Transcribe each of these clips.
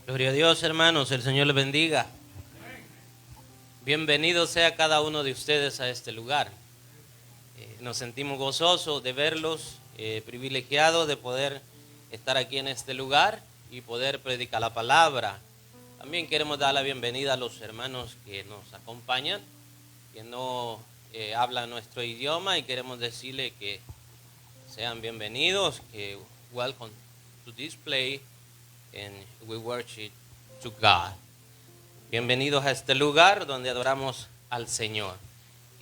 Gloria a Dios, hermanos, el Señor les bendiga. Bienvenido sea cada uno de ustedes a este lugar. Nos sentimos gozosos de verlos, privilegiados de poder estar aquí en este lugar y poder predicar la palabra. También queremos dar la bienvenida a los hermanos que nos acompañan, que no hablan nuestro idioma, y queremos decirle que sean bienvenidos, que welcome to this place and we worship to God. Bienvenidos a este lugar donde adoramos al Señor.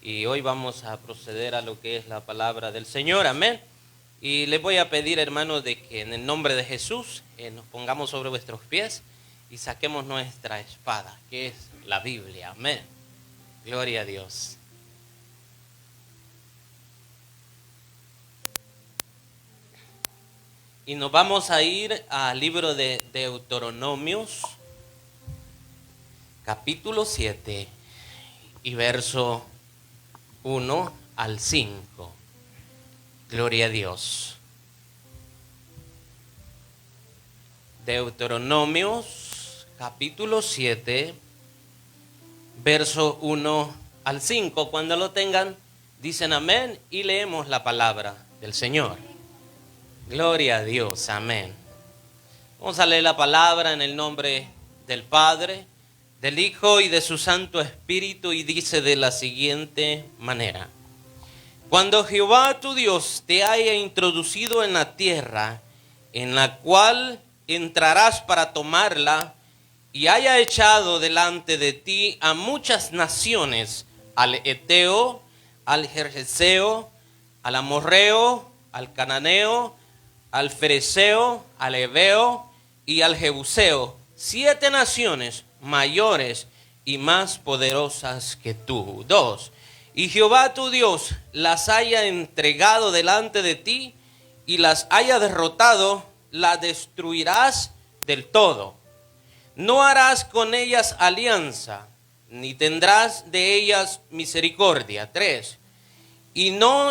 Y hoy vamos a proceder a lo que es la palabra del Señor, amén. Y les voy a pedir, hermanos, de que en el nombre de Jesús nos pongamos sobre vuestros pies y saquemos nuestra espada, que es la Biblia, amén. Gloria a Dios. Y nos vamos a ir al libro de Deuteronomios, capítulo 7 y verso 1 al 5. Gloria a Dios. Deuteronomios, capítulo 7, verso 1 al 5. Cuando lo tengan, dicen amén y leemos la palabra del Señor. Gloria a Dios, amén. Vamos a leer la palabra en el nombre del Padre, del Hijo y de su Santo Espíritu, y dice de la siguiente manera: Cuando Jehová tu Dios te haya introducido en la tierra en la cual entrarás para tomarla, y haya echado delante de ti a muchas naciones, al Eteo, al Gergeseo, al Amorreo, al Cananeo, al Fereceo, al Heveo y al Jebuseo, 7 naciones mayores y más poderosas que tú. 2. Y Jehová tu Dios las haya entregado delante de ti y las haya derrotado, las destruirás del todo. No harás con ellas alianza, ni tendrás de ellas misericordia. 3. Y no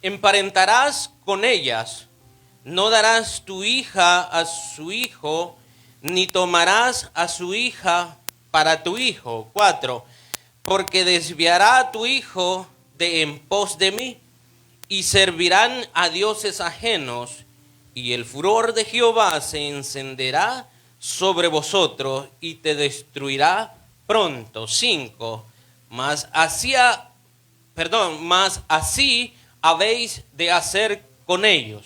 emparentarás con ellas, no darás tu hija a su hijo, ni tomarás a su hija para tu hijo. 4. Porque desviará a tu hijo de en pos de mí, y servirán a dioses ajenos, y el furor de Jehová se encenderá sobre vosotros, y te destruirá pronto. 5. Mas así habéis de hacer con ellos.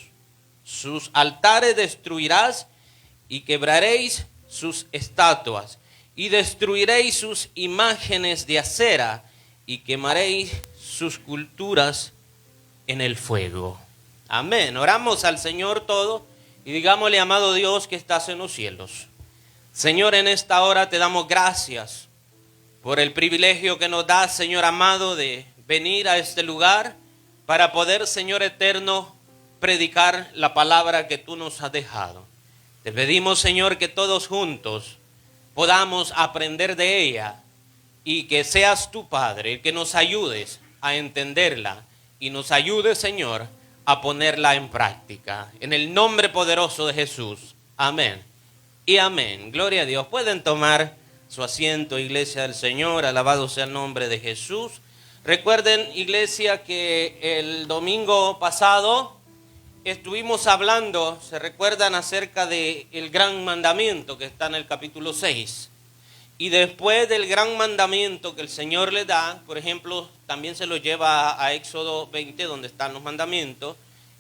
Sus altares destruirás, y quebraréis sus estatuas, y destruiréis sus imágenes de acera, y quemaréis sus culturas en el fuego. Amén. Oramos al Señor todo y digámosle: amado Dios que estás en los cielos, Señor, en esta hora te damos gracias por el privilegio que nos das, Señor amado, de venir a este lugar para poder, Señor eterno, predicar la palabra que tú nos has dejado. Te pedimos, Señor, que todos juntos podamos aprender de ella, y que seas tu Padre, que nos ayudes a entenderla y nos ayudes, Señor, a ponerla en práctica. En el nombre poderoso de Jesús. Amén y amén. Gloria a Dios. Pueden tomar su asiento, iglesia del Señor. Alabado sea el nombre de Jesús. Recuerden, iglesia, que el domingo pasado estuvimos hablando, se recuerdan, acerca del gran mandamiento que está en el capítulo 6. Y después del gran mandamiento que el Señor le da, por ejemplo, también se lo lleva a Éxodo 20, donde están los mandamientos,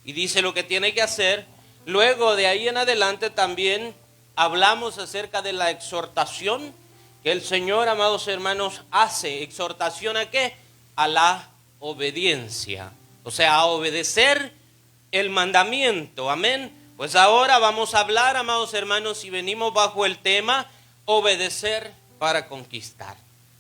y dice lo que tiene que hacer. Luego de ahí en adelante también hablamos acerca de la exhortación que el Señor, amados hermanos, hace. ¿Exhortación a qué? A la obediencia, o sea, a obedecer el mandamiento. Amén. Pues ahora vamos a hablar, amados hermanos, y venimos bajo el tema obedecer para conquistar.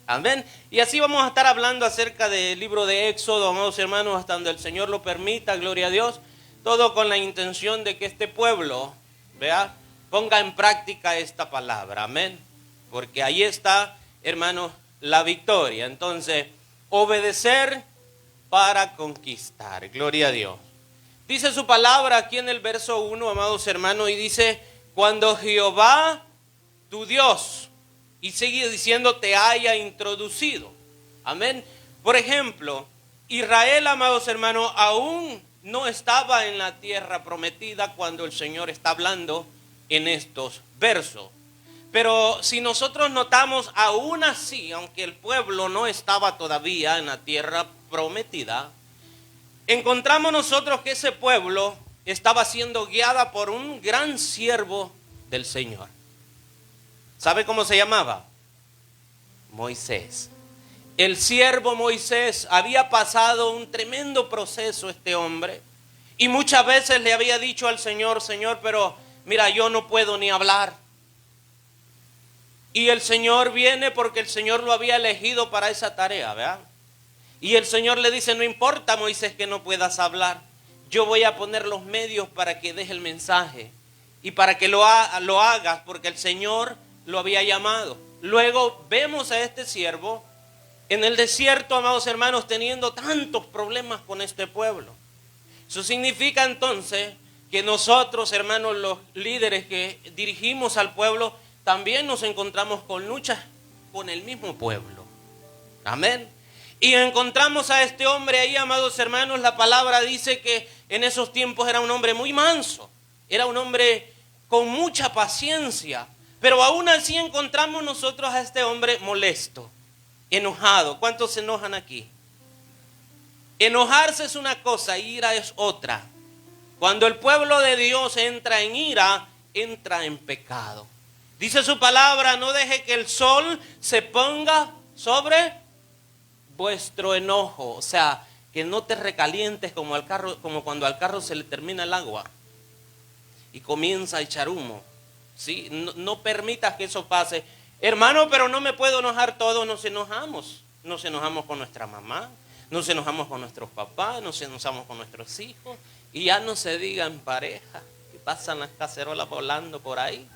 Amén. Y así vamos a estar hablando acerca del libro de Éxodo, amados hermanos, hasta donde el Señor lo permita. Gloria a Dios. Todo con la intención de que este pueblo, ponga en práctica esta palabra. Amén. Porque ahí está, hermanos, la victoria. Entonces, obedecer para conquistar. Gloria a Dios. Dice su palabra aquí en el verso 1, amados hermanos, y dice: cuando Jehová, tu Dios, y sigue diciendo, te haya introducido. Amén. Por ejemplo, Israel, amados hermanos, aún no estaba en la tierra prometida cuando el Señor está hablando en estos versos. Pero si nosotros notamos, aún así, aunque el pueblo no estaba todavía en la tierra prometida, encontramos nosotros que ese pueblo estaba siendo guiada por un gran siervo del Señor. ¿Sabe cómo se llamaba? Moisés. El siervo Moisés había pasado un tremendo proceso este hombre. Y muchas veces le había dicho al Señor, Señor, pero mira, yo no puedo ni hablar. Y el Señor viene porque el Señor lo había elegido para esa tarea, ¿verdad? Y el Señor le dice, no importa, Moisés, que no puedas hablar. Yo voy a poner los medios para que deje el mensaje y para que lo hagas, porque el Señor lo había llamado. Luego vemos a este siervo en el desierto, amados hermanos, teniendo tantos problemas con este pueblo. Eso significa entonces que nosotros, hermanos, los líderes que dirigimos al pueblo, también nos encontramos con luchas con el mismo pueblo. Amén. Y encontramos a este hombre ahí, amados hermanos, la palabra dice que en esos tiempos era un hombre muy manso, era un hombre con mucha paciencia, pero aún así encontramos nosotros a este hombre molesto, enojado. ¿Cuántos se enojan aquí? Enojarse es una cosa, ira es otra. Cuando el pueblo de Dios entra en ira, entra en pecado. Dice su palabra, no deje que el sol se ponga sobre vuestro enojo. O sea, que no te recalientes como cuando al carro se le termina el agua y comienza a echar humo. ¿Sí? No permitas que eso pase. Hermano, pero no me puedo enojar, todos nos enojamos. Nos enojamos con nuestra mamá, nos enojamos con nuestros papás, nos enojamos con nuestros hijos. Y ya no se diga en pareja, que pasan las cacerolas volando por ahí.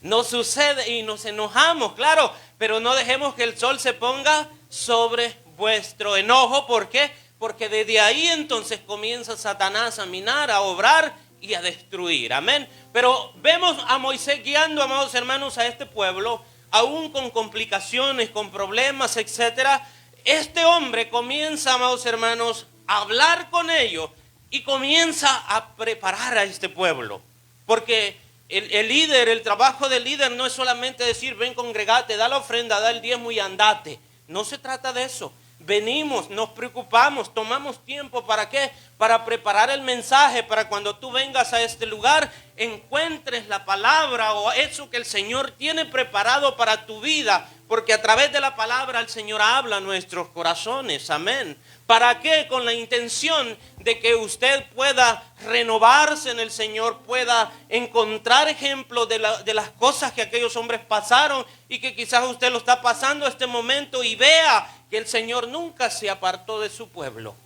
No sucede y nos enojamos, claro, pero no dejemos que el sol se ponga sobre vuestro enojo. ¿Por qué? Porque desde ahí entonces comienza Satanás a minar, a obrar y a destruir. Amén. Pero vemos a Moisés guiando, amados hermanos, a este pueblo, aún con complicaciones, con problemas, etcétera. Este hombre comienza, amados hermanos, a hablar con ellos y comienza a preparar a este pueblo. Porque el líder, el trabajo del líder no es solamente decir, ven, congregate, da la ofrenda, da el diezmo y andate. No se trata de eso. Venimos, nos preocupamos, tomamos tiempo. ¿Para qué? Para preparar el mensaje, para cuando tú vengas a este lugar, encuentres la palabra o eso que el Señor tiene preparado para tu vida. Porque a través de la palabra el Señor habla a nuestros corazones. Amén. ¿Para qué? Con la intención de que usted pueda renovarse en el Señor, pueda encontrar ejemplos de las cosas que aquellos hombres pasaron y que quizás usted lo está pasando este momento y vea que el Señor nunca se apartó de su pueblo.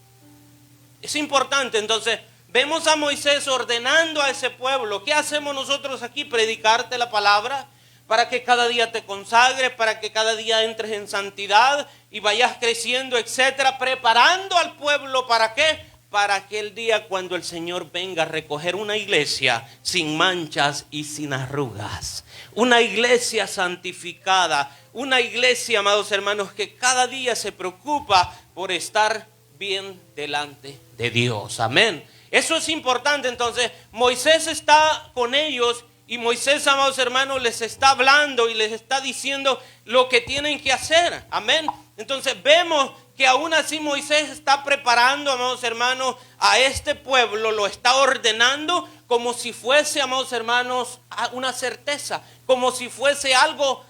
Es importante. Entonces, vemos a Moisés ordenando a ese pueblo. ¿Qué hacemos nosotros aquí? Predicarte la palabra para que cada día te consagres, para que cada día entres en santidad y vayas creciendo, etcétera, preparando al pueblo. ¿Para qué? Para aquel día cuando el Señor venga a recoger una iglesia sin manchas y sin arrugas. Una iglesia santificada, una iglesia, amados hermanos, que cada día se preocupa por estar bien delante de Dios. Amén. Eso es importante. Entonces, Moisés está con ellos y Moisés, amados hermanos, les está hablando y les está diciendo lo que tienen que hacer. Amén. Entonces vemos que aún así Moisés está preparando, amados hermanos, a este pueblo, lo está ordenando como si fuese, amados hermanos, una certeza, como si fuese algo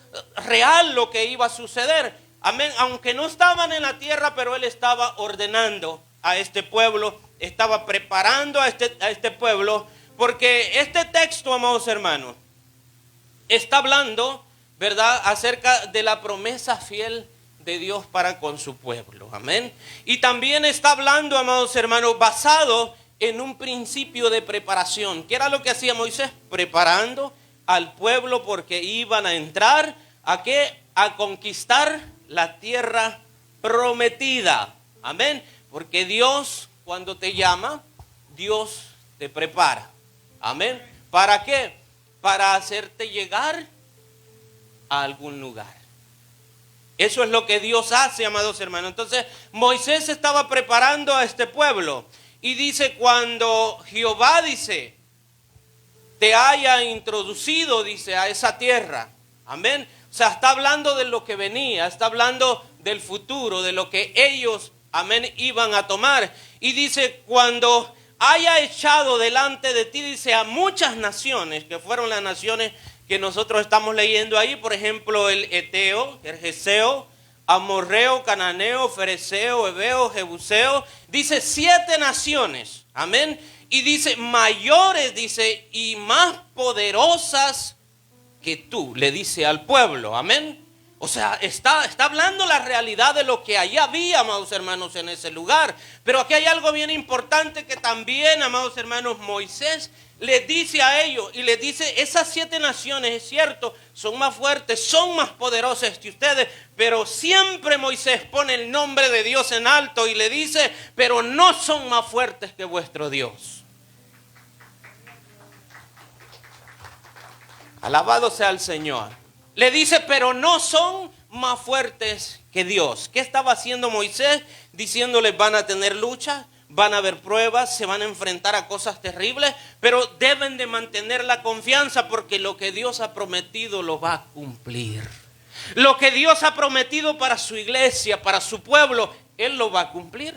real lo que iba a suceder. Amén. Aunque no estaban en la tierra, pero él estaba ordenando a este pueblo, estaba preparando a este pueblo. Porque este texto, amados hermanos, está hablando, ¿verdad?, acerca de la promesa fiel de Dios para con su pueblo. Amén. Y también está hablando, amados hermanos, basado en un principio de preparación. ¿Qué era lo que hacía Moisés? Preparando al pueblo porque iban a entrar ¿a qué? A conquistar la tierra prometida. Amén. Porque Dios, cuando te llama, Dios te prepara. Amén. ¿Para qué? para hacerte llegar a algún lugar. Eso es lo que Dios hace, amados hermanos. Entonces Moisés estaba preparando a este pueblo y dice, cuando Jehová, dice, te haya introducido, dice, a esa tierra. Amén. O sea, está hablando de lo que venía, está hablando del futuro, de lo que ellos, amén, iban a tomar. Y dice, cuando haya echado delante de ti, dice, a muchas naciones, que fueron las naciones que nosotros estamos leyendo ahí, por ejemplo, el Eteo, el Geseo, Amorreo, Cananeo, Fereceo, Heveo, Jebuseo, dice 7 naciones, amén, y dice mayores, dice, y más poderosas que tú, le dice al pueblo, amén. O sea, está hablando la realidad de lo que allá había, amados hermanos, en ese lugar. Pero aquí hay algo bien importante que también, amados hermanos, Moisés les dice a ellos y les dice, esas 7 naciones, es cierto, son más fuertes, son más poderosas que ustedes, pero siempre Moisés pone el nombre de Dios en alto y le dice, pero no son más fuertes que vuestro Dios. Alabado sea el Señor. Le dice, pero no son más fuertes que Dios. ¿Qué estaba haciendo Moisés? Diciéndoles, van a tener lucha, van a haber pruebas, se van a enfrentar a cosas terribles, pero deben de mantener la confianza porque lo que Dios ha prometido lo va a cumplir. Lo que Dios ha prometido para su iglesia, para su pueblo, Él lo va a cumplir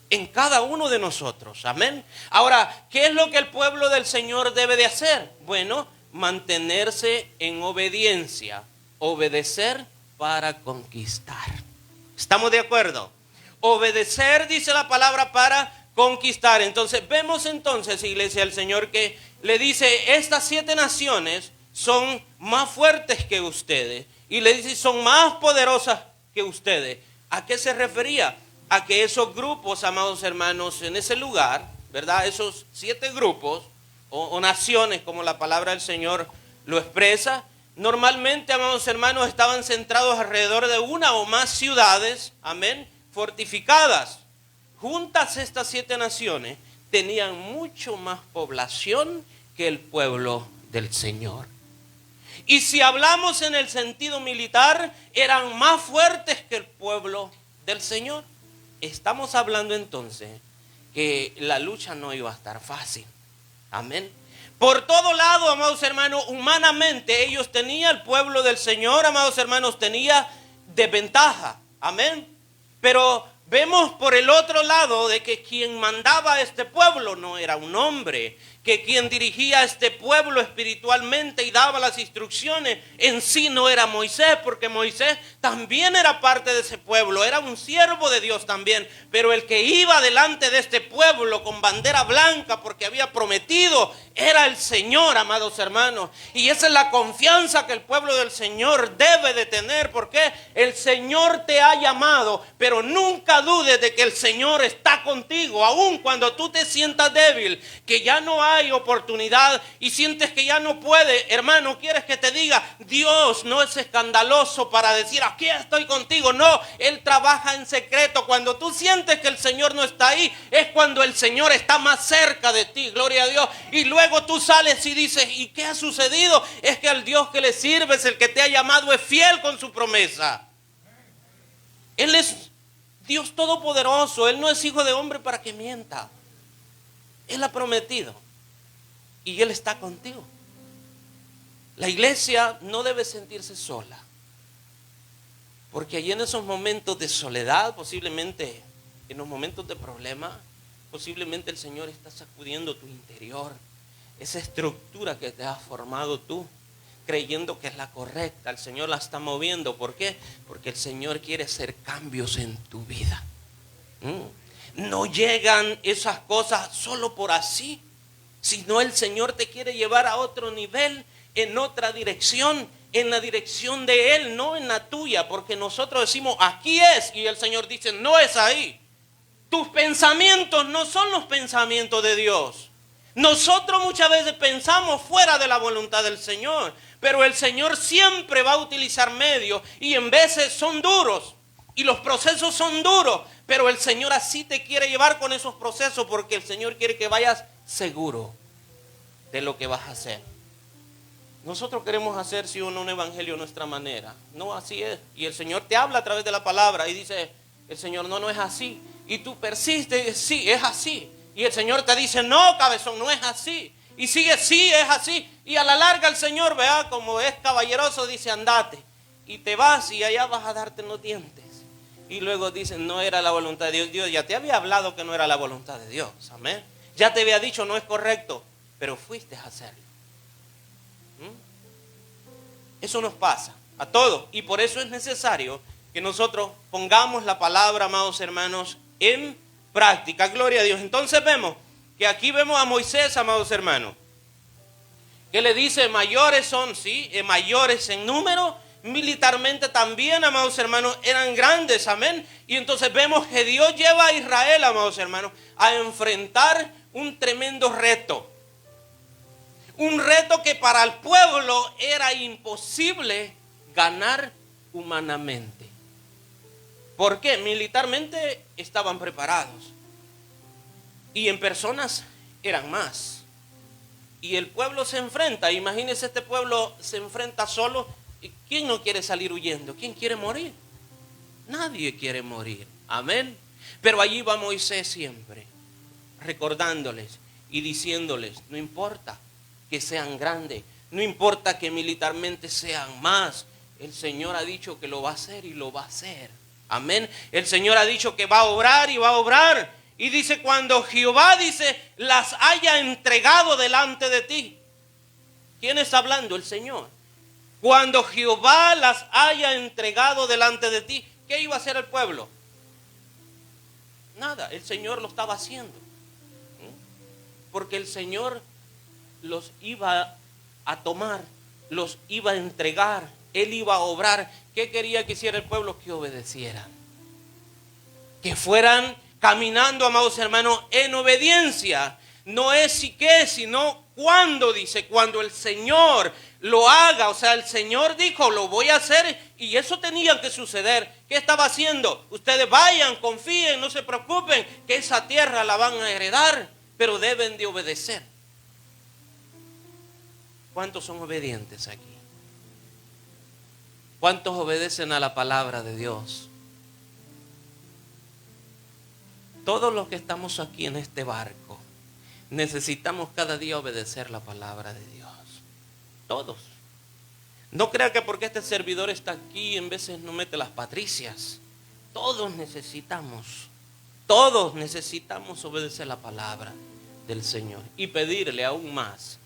en cada uno de nosotros. Amén. Ahora, ¿qué es lo que el pueblo del Señor debe de hacer? Bueno, mantenerse en obediencia, obedecer para conquistar. ¿Estamos de acuerdo? Obedecer, dice la palabra, para conquistar. Entonces, vemos entonces, iglesia del Señor, que le dice, estas 7 naciones son más fuertes que ustedes. Y le dice, son más poderosas que ustedes. ¿A qué se refería? A que esos grupos, amados hermanos, en ese lugar, ¿verdad? Esos 7 grupos, o naciones, como la palabra del Señor lo expresa, normalmente, amados hermanos, estaban centrados alrededor de una o más ciudades, amén, fortificadas. Juntas estas 7 naciones tenían mucho más población que el pueblo del Señor. Y si hablamos en el sentido militar, eran más fuertes que el pueblo del Señor. Estamos hablando entonces que la lucha no iba a estar fácil. Amén. Por todo lado, amados hermanos, humanamente ellos tenían, el pueblo del Señor, amados hermanos, tenía desventaja. Amén. Pero vemos por el otro lado de que quien mandaba a este pueblo no era un hombre, que quien dirigía a este pueblo espiritualmente y daba las instrucciones en sí no era Moisés, porque Moisés también era parte de ese pueblo, era un siervo de Dios también, pero el que iba delante de este pueblo con bandera blanca porque había prometido era el Señor, amados hermanos. Y esa es la confianza que el pueblo del Señor debe de tener, porque el Señor te ha llamado, pero nunca dudes de que el Señor está contigo, aun cuando tú te sientas débil, que ya no hay oportunidad y sientes que ya no puede. Hermano, ¿quieres que te diga? Dios no es escandaloso para decir, aquí estoy contigo. No, Él trabaja en secreto. Cuando tú sientes que el Señor no está ahí, es cuando el Señor está más cerca de ti, gloria a Dios. Y luego tú sales y dices, ¿y qué ha sucedido? Es que al Dios que le sirves, el que te ha llamado, es fiel con su promesa. Él es Dios todopoderoso. Él no es hijo de hombre para que mienta. Él ha prometido y Él está contigo. La iglesia no debe sentirse sola, porque allí en esos momentos de soledad, posiblemente en los momentos de problema, posiblemente el Señor está sacudiendo tu interior, esa estructura que te has formado tú, creyendo que es la correcta. El Señor la está moviendo. ¿Por qué? Porque el Señor quiere hacer cambios en tu vida. No llegan esas cosas solo por así, sino el Señor te quiere llevar a otro nivel, en otra dirección, en la dirección de Él, no en la tuya, porque nosotros decimos, aquí es, y el Señor dice, no es ahí. Tus pensamientos no son los pensamientos de Dios. Nosotros muchas veces pensamos fuera de la voluntad del Señor, pero el Señor siempre va a utilizar medios, y en veces son duros, y los procesos son duros, pero el Señor así te quiere llevar con esos procesos, porque el Señor quiere que vayas seguro de lo que vas a hacer. Nosotros queremos hacer si un evangelio a nuestra manera. No, así es. Y el Señor te habla a través de la palabra y dice, el Señor, no es así. Y tú persistes, sí, es así. Y el Señor te dice, no, cabezón, no es así. Y sigue, sí, es así. Y a la larga el Señor, vea, como es caballeroso, dice, andate. Y te vas y allá vas a darte los dientes. Y luego dicen, no era la voluntad de Dios. Dios ya te había hablado que no era la voluntad de Dios. Amén. Ya te había dicho, no es correcto. Pero fuiste a hacerlo. Eso nos pasa a todos. Y por eso es necesario que nosotros pongamos la palabra, amados hermanos, en práctica. Gloria a Dios. Entonces vemos que aquí vemos a Moisés, amados hermanos, que le dice, mayores son, sí, mayores en número. Militarmente también, amados hermanos, eran grandes, amén. Y entonces vemos que Dios lleva a Israel, amados hermanos, a enfrentar un tremendo reto. Un reto que para el pueblo era imposible ganar humanamente. ¿Por qué? Militarmente estaban preparados. Y en personas eran más. Y el pueblo se enfrenta. Imagínense, este pueblo se enfrenta solo. ¿Quién no quiere salir huyendo? ¿Quién quiere morir? Nadie quiere morir. Amén. Pero allí va Moisés siempre, recordándoles y diciéndoles, no importa que sean grandes, no importa que militarmente sean más, el Señor ha dicho que lo va a hacer y lo va a hacer. Amén. El Señor ha dicho que va a obrar y va a obrar. Y dice, cuando Jehová, dice, las haya entregado delante de ti. ¿Quién está hablando? El Señor. Cuando Jehová las haya entregado delante de ti, ¿qué iba a hacer el pueblo? Nada, el Señor lo estaba haciendo. Porque el Señor los iba a tomar, los iba a entregar, Él iba a obrar. ¿Qué quería que hiciera el pueblo? Que obedecieran. Que fueran caminando, amados hermanos, en obediencia. No es si qué, sino cuándo, dice, cuando el Señor lo haga. O sea, el Señor dijo, lo voy a hacer, y eso tenía que suceder. ¿Qué estaba haciendo? Ustedes vayan, confíen, no se preocupen, que esa tierra la van a heredar, pero deben de obedecer. ¿Cuántos son obedientes aquí? ¿Cuántos obedecen a la palabra de Dios? Todos los que estamos aquí en este barco necesitamos cada día obedecer la palabra de Dios. Todos. No crea que porque este servidor está aquí en veces no mete las patricias. Todos necesitamos obedecer la palabra del Señor y pedirle aún más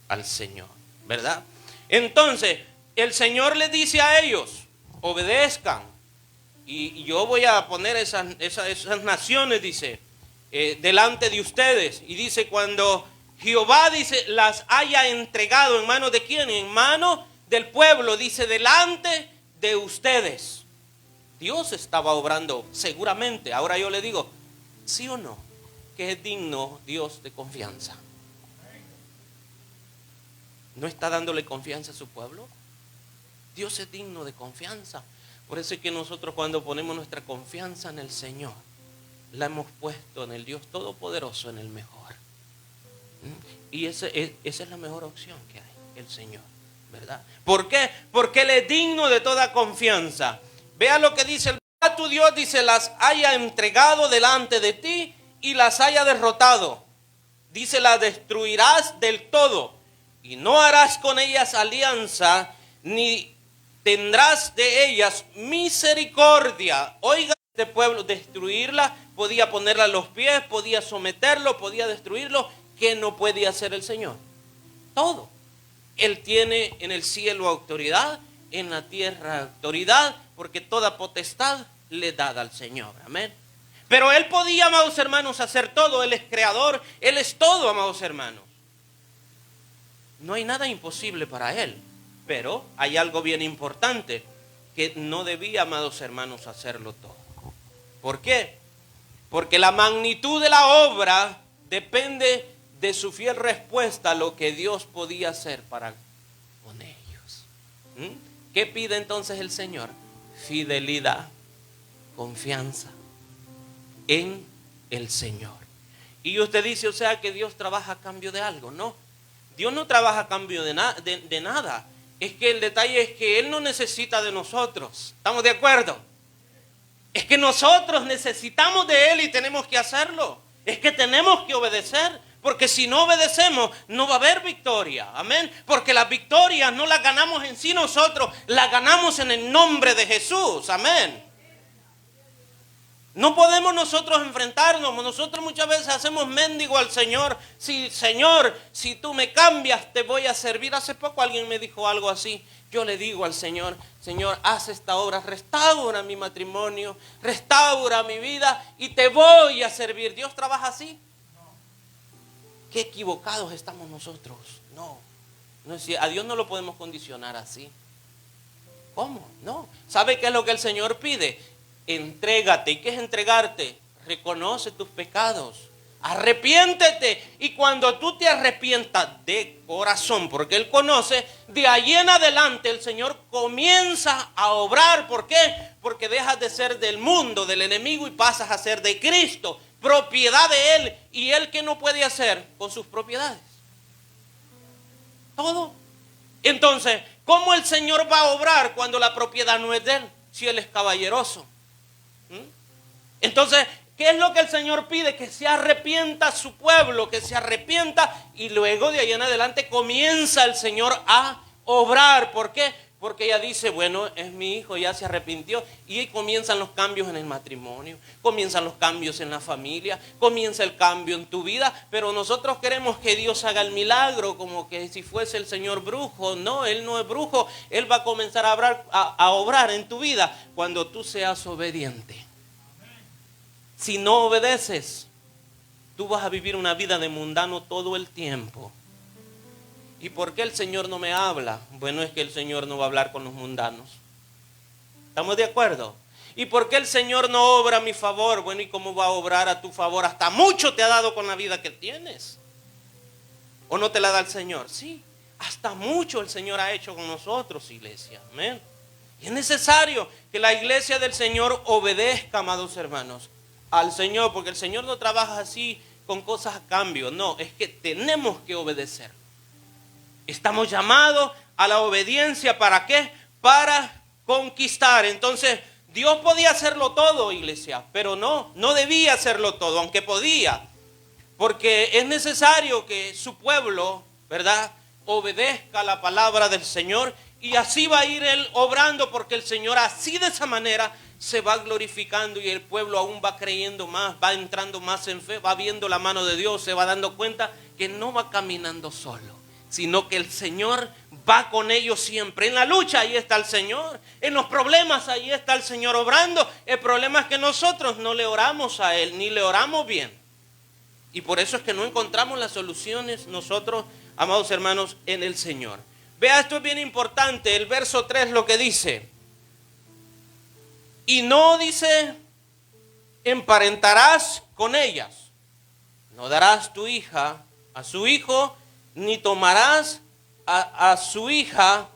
al Señor, ¿verdad? Entonces, el Señor les dice a ellos, obedezcan. Y yo voy a poner esas naciones, dice, delante de ustedes. Y dice, cuando Jehová, dice, las haya entregado, ¿en manos de quién? En manos del pueblo, dice, delante de ustedes. Dios estaba obrando seguramente. Ahora yo le digo, ¿sí o no? Que es digno Dios de confianza. ¿No está dándole confianza a su pueblo? Dios es digno de confianza. Por eso es que nosotros, cuando ponemos nuestra confianza en el Señor, la hemos puesto en el Dios Todopoderoso, en el mejor. Y esa es la mejor opción que hay, el Señor, ¿verdad? ¿Por qué? Porque Él es digno de toda confianza. Vea lo que dice el tu Dios, dice, las haya entregado delante de ti y las haya derrotado. Dice, las destruirás del todo y no harás con ellas alianza, ni tendrás de ellas misericordia. Oiga, este pueblo, destruirla, podía ponerla a los pies, podía someterlo, podía destruirlo. ¿Qué no puede hacer el Señor? Todo. Él tiene en el cielo autoridad, en la tierra autoridad, porque toda potestad le da al Señor. Amén. Pero Él podía, amados hermanos, hacer todo. Él es creador, Él es todo, amados hermanos. No hay nada imposible para Él. Pero hay algo bien importante, que no debía, amados hermanos, hacerlo todo. ¿Por qué? Porque la magnitud de la obra depende de su fiel respuesta a lo que Dios podía hacer para con ellos. ¿Qué pide entonces el Señor? Fidelidad, confianza en el Señor. Y usted dice, o sea, que Dios trabaja a cambio de algo. No. Dios no trabaja a cambio de nada. Es que el detalle es que Él no necesita de nosotros. ¿Estamos de acuerdo? Es que nosotros necesitamos de Él y tenemos que hacerlo. Es que tenemos que obedecer. Porque si no obedecemos, no va a haber victoria. Amén. Porque las victorias no las ganamos en sí nosotros, las ganamos en el nombre de Jesús. Amén. No podemos nosotros enfrentarnos. Nosotros muchas veces hacemos mendigo al Señor. Sí, Señor, si tú me cambias, te voy a servir. Hace poco alguien me dijo algo así. Yo le digo al Señor, Señor, haz esta obra, restaura mi matrimonio, restaura mi vida y te voy a servir. ¿Dios trabaja así? Qué equivocados estamos nosotros. No, a Dios no lo podemos condicionar así. ¿Cómo? No. ¿Sabe qué es lo que el Señor pide? Entrégate. ¿Y qué es entregarte? Reconoce tus pecados. Arrepiéntete. Y cuando tú te arrepientas de corazón, porque Él conoce, de ahí en adelante el Señor comienza a obrar. ¿Por qué? Porque dejas de ser del mundo, del enemigo, y pasas a ser de Cristo. Propiedad de Él. ¿Y Él qué no puede hacer con sus propiedades? Todo. Entonces, ¿cómo el Señor va a obrar cuando la propiedad no es de Él? Si Él es caballeroso. Entonces, ¿qué es lo que el Señor pide? Que se arrepienta su pueblo, que se arrepienta, y luego de ahí en adelante comienza el Señor a obrar. ¿Por qué? Porque ella dice, bueno, es mi hijo, ya se arrepintió. Y ahí comienzan los cambios en el matrimonio, comienzan los cambios en la familia, comienza el cambio en tu vida. Pero nosotros queremos que Dios haga el milagro como que si fuese el Señor brujo. No, Él no es brujo. Él va a comenzar a obrar en tu vida cuando tú seas obediente. Si no obedeces, tú vas a vivir una vida de mundano todo el tiempo. ¿Y por qué el Señor no me habla? Bueno, es que el Señor no va a hablar con los mundanos. ¿Estamos de acuerdo? ¿Y por qué el Señor no obra a mi favor? Bueno, ¿y cómo va a obrar a tu favor? Hasta mucho te ha dado con la vida que tienes. ¿O no te la da el Señor? Sí, hasta mucho el Señor ha hecho con nosotros, iglesia. Amén. Y es necesario que la iglesia del Señor obedezca, amados hermanos, al Señor, porque el Señor no trabaja así con cosas a cambio. No, es que tenemos que obedecer. Estamos llamados a la obediencia. ¿Para qué? Para conquistar. Entonces, Dios podía hacerlo todo, iglesia, pero no debía hacerlo todo, aunque podía. Porque es necesario que su pueblo, ¿verdad?, obedezca la palabra del Señor, y así va a ir Él obrando, porque el Señor así de esa manera se va glorificando y el pueblo aún va creyendo más, va entrando más en fe, va viendo la mano de Dios, se va dando cuenta que no va caminando solo, sino que el Señor va con ellos siempre. En la lucha ahí está el Señor, en los problemas ahí está el Señor obrando. El problema es que nosotros no le oramos a Él, ni le oramos bien. Y por eso es que no encontramos las soluciones nosotros, amados hermanos, en el Señor. Vea, esto es bien importante, el verso 3 lo que dice. Y no dice, emparentarás con ellas. No darás tu hija a su hijo, ni tomarás a su hija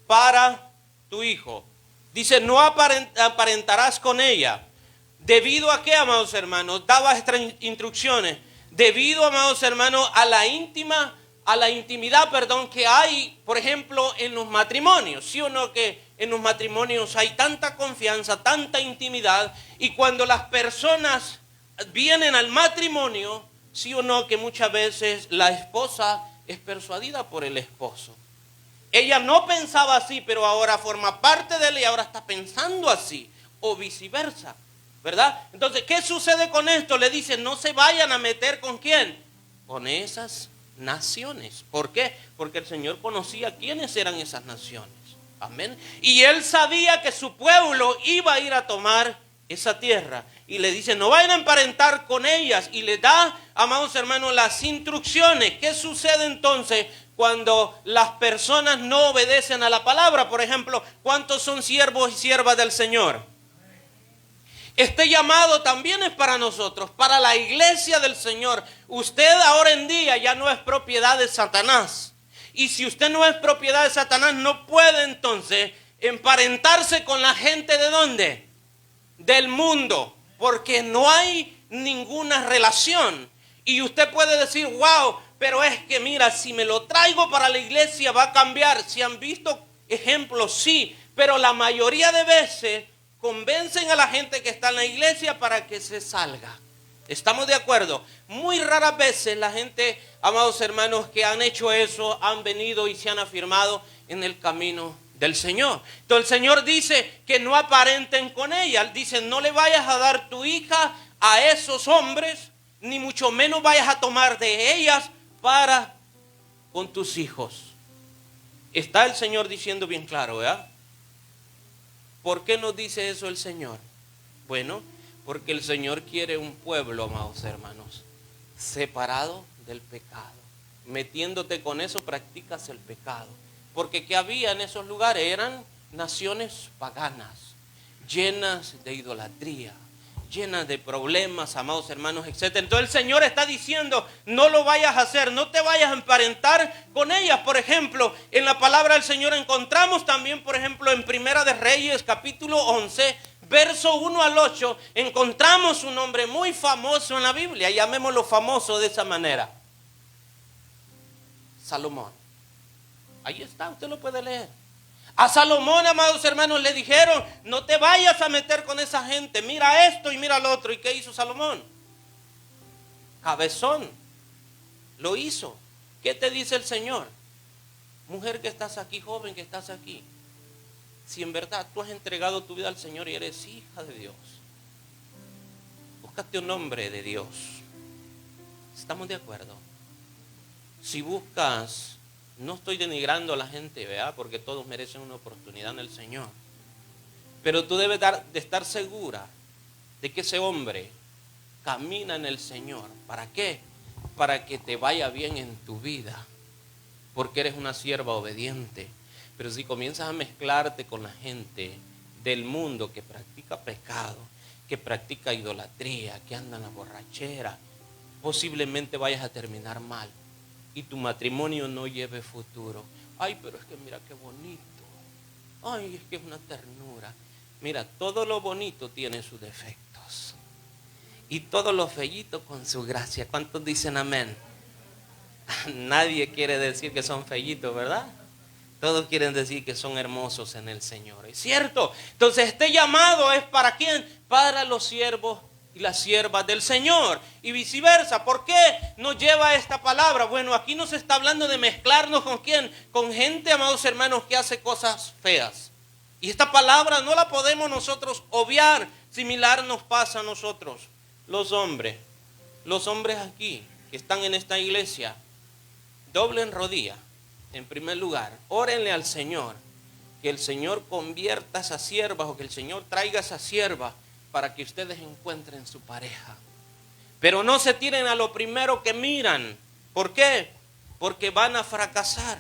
para tu hijo. Dice, no aparentarás con ella. ¿Debido a qué, amados hermanos? Daba estas instrucciones. Debido, amados hermanos, a la intimidad, que hay, por ejemplo, en los matrimonios. ¿Sí o no que en los matrimonios hay tanta confianza, tanta intimidad? Y cuando las personas vienen al matrimonio, ¿sí o no que muchas veces la esposa es persuadida por el esposo? Ella no pensaba así, pero ahora forma parte de él y ahora está pensando así, o viceversa, ¿verdad? Entonces, ¿qué sucede con esto? Le dicen, no se vayan a meter ¿con quién? Con esas naciones. ¿Por qué? Porque el Señor conocía quiénes eran esas naciones. Amén. Y Él sabía que su pueblo iba a ir a tomar esa tierra. Y le dice, no vayan a emparentar con ellas. Y le da, amados hermanos, las instrucciones. ¿Qué sucede entonces cuando las personas no obedecen a la palabra? Por ejemplo, ¿cuántos son siervos y siervas del Señor? Este llamado también es para nosotros, para la iglesia del Señor. Usted ahora en día ya no es propiedad de Satanás. Y si usted no es propiedad de Satanás, no puede entonces emparentarse con la gente ¿de dónde? Del mundo. Porque no hay ninguna relación. Y usted puede decir, wow, pero es que mira, si me lo traigo para la iglesia va a cambiar. Si han visto ejemplos, sí, pero la mayoría de veces convencen a la gente que está en la iglesia para que se salga. ¿Estamos de acuerdo? Muy raras veces la gente, amados hermanos, que han hecho eso, han venido y se han afirmado en el camino del Señor. Entonces el Señor dice que no aparenten con ella. Dice, no le vayas a dar tu hija a esos hombres, ni mucho menos vayas a tomar de ellas para con tus hijos. Está el Señor diciendo bien claro, ¿verdad? ¿Por qué nos dice eso el Señor? Bueno, porque el Señor quiere un pueblo, amados hermanos, separado del pecado. Metiéndote con eso practicas el pecado. Porque ¿qué había en esos lugares? Eran naciones paganas, llenas de idolatría, llenas de problemas, amados hermanos, etc. Entonces el Señor está diciendo, no lo vayas a hacer, no te vayas a emparentar con ellas. Por ejemplo, en la palabra del Señor encontramos también, por ejemplo, en Primera de Reyes, capítulo 11, verso 1 al 8, encontramos un hombre muy famoso en la Biblia, llamémoslo famoso de esa manera. Salomón. Ahí está, usted lo puede leer. A Salomón, amados hermanos, le dijeron, no te vayas a meter con esa gente, mira esto y mira lo otro. ¿Y qué hizo Salomón? Cabezón, lo hizo. ¿Qué te dice el Señor? Mujer que estás aquí, joven que estás aquí, si en verdad tú has entregado tu vida al Señor y eres hija de Dios, búscate un hombre de Dios. ¿Estamos de acuerdo? Si buscas... No estoy denigrando a la gente, ¿verdad? Porque todos merecen una oportunidad en el Señor. Pero tú debes de estar segura de que ese hombre camina en el Señor. ¿Para qué? Para que te vaya bien en tu vida. Porque eres una sierva obediente. Pero si comienzas a mezclarte con la gente del mundo que practica pecado, que practica idolatría, que anda en la borrachera, posiblemente vayas a terminar mal. Y tu matrimonio no lleve futuro. Ay, pero es que mira qué bonito. Ay, es que es una ternura. Mira, todo lo bonito tiene sus defectos. Y todo lo feíto con su gracia. ¿Cuántos dicen amén? Nadie quiere decir que son feítos, ¿verdad? Todos quieren decir que son hermosos en el Señor. ¿Es cierto? Entonces este llamado es ¿para quién? Para los siervos y las siervas del Señor y viceversa. ¿Por qué nos lleva esta palabra? Bueno, aquí nos está hablando de mezclarnos con quién, con gente, amados hermanos, que hace cosas feas. Y esta palabra no la podemos nosotros obviar. Similar nos pasa a nosotros, los hombres aquí que están en esta iglesia, doblen rodilla. En primer lugar, órenle al Señor, que el Señor convierta a esas siervas o que el Señor traiga a esas siervas para que ustedes encuentren su pareja. Pero no se tiren a lo primero que miran. ¿Por qué? Porque van a fracasar.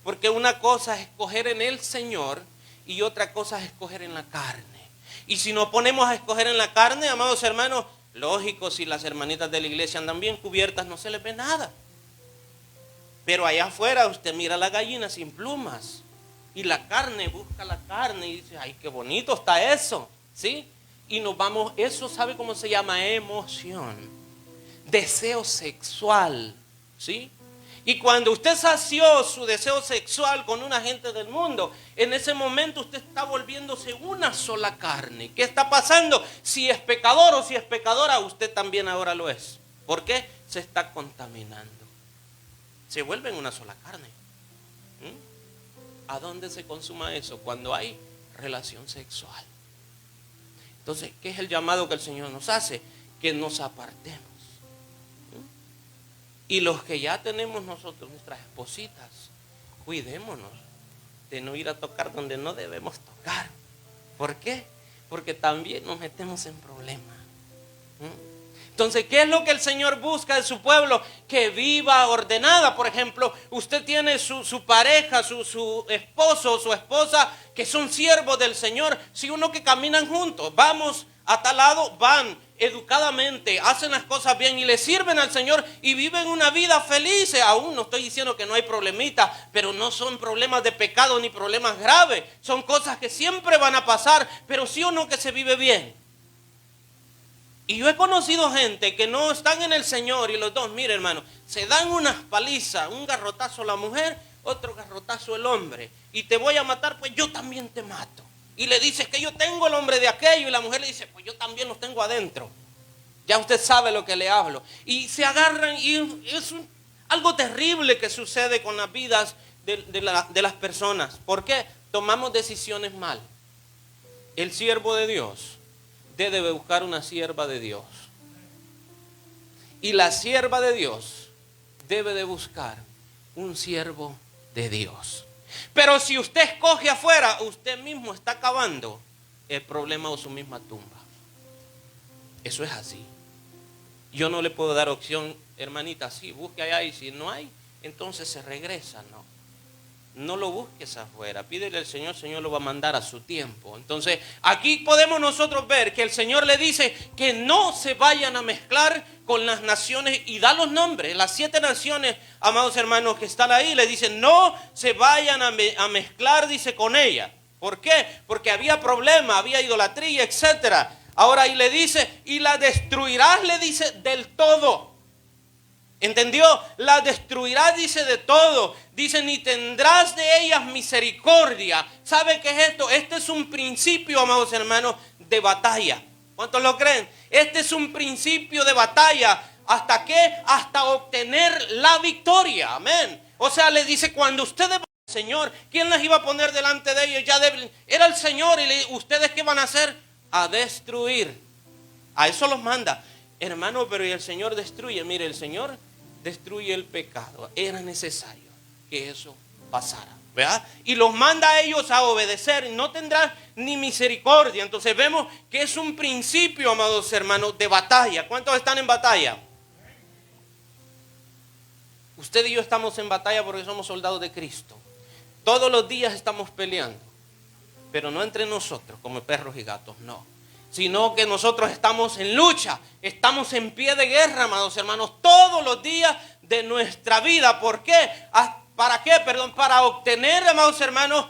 Porque una cosa es escoger en el Señor y otra cosa es escoger en la carne. Y si nos ponemos a escoger en la carne, amados hermanos, lógico, si las hermanitas de la iglesia andan bien cubiertas, no se les ve nada. Pero allá afuera usted mira la gallina sin plumas. Y la carne, busca la carne y dice, ay, qué bonito está eso. ¿Sí? Y nos vamos, eso ¿sabe cómo se llama? Emoción, deseo sexual, ¿sí? Y cuando usted sació su deseo sexual con una gente del mundo, en ese momento usted está volviéndose una sola carne. ¿Qué está pasando? Si es pecador o si es pecadora, usted también ahora lo es. ¿Por qué? Se está contaminando. Se vuelven una sola carne. ¿A dónde se consuma eso? Cuando hay relación sexual. Entonces, ¿qué es el llamado que el Señor nos hace? Que nos apartemos. Y los que ya tenemos nosotros, nuestras espositas, cuidémonos de no ir a tocar donde no debemos tocar. ¿Por qué? Porque también nos metemos en problemas. Entonces, ¿qué es lo que el Señor busca de su pueblo? Que viva ordenada. Por ejemplo, usted tiene su pareja, su esposo o su esposa, que son siervos del Señor. Si uno que caminan juntos, vamos a tal lado, van educadamente, hacen las cosas bien y le sirven al Señor y viven una vida feliz. Aún no estoy diciendo que no hay problemitas, pero no son problemas de pecado ni problemas graves. Son cosas que siempre van a pasar, pero sí o no que se vive bien. Y yo he conocido gente que no están en el Señor y los dos, mire hermano, se dan unas palizas, un garrotazo la mujer, otro garrotazo el hombre. Y te voy a matar, pues yo también te mato. Y le dices que yo tengo el hombre de aquello y la mujer le dice, pues yo también los tengo adentro. Ya usted sabe lo que le hablo. Y se agarran y es algo terrible que sucede con las vidas de las personas. ¿Por qué? Tomamos decisiones mal. El siervo de Dios debe buscar una sierva de Dios. Y la sierva de Dios debe de buscar un siervo de Dios. Pero si usted escoge afuera, usted mismo está cavando el problema o su misma tumba. Eso es así. Yo no le puedo dar opción, hermanita, sí, busque allá y si no hay, entonces se regresa, no. No lo busques afuera, pídele al Señor, el Señor lo va a mandar a su tiempo. Entonces, aquí podemos nosotros ver que el Señor le dice que no se vayan a mezclar con las naciones y da los nombres. Las 7 naciones, amados hermanos, que están ahí, le dicen no se vayan a mezclar, dice, con ella. ¿Por qué? Porque había problema, había idolatría, etcétera. Ahora ahí le dice, y la destruirás, le dice, del todo. ¿Entendió? La destruirás, dice, de todo. Dice, ni tendrás de ellas misericordia. ¿Sabe qué es esto? Este es un principio, amados hermanos, de batalla. ¿Cuántos lo creen? Este es un principio de batalla. ¿Hasta qué? Hasta obtener la victoria. Amén. O sea, le dice, cuando ustedes... Señor, ¿quién las iba a poner delante de ellos? Ya era el Señor. Y ¿ustedes qué van a hacer? A destruir. A eso los manda. Hermano, pero y el Señor destruye. Mire, el Señor destruye el pecado. Era necesario que eso pasara, ¿verdad? Y los manda a ellos a obedecer. No tendrán ni misericordia. Entonces vemos que es un principio, amados hermanos, de batalla. ¿Cuántos están en batalla? Usted y yo estamos en batalla porque somos soldados de Cristo. Todos los días estamos peleando. Pero no entre nosotros como perros y gatos, no. Sino que nosotros estamos en lucha, estamos en pie de guerra, amados hermanos, todos los días de nuestra vida. ¿Por qué? ¿Para qué? Perdón, para obtener, amados hermanos,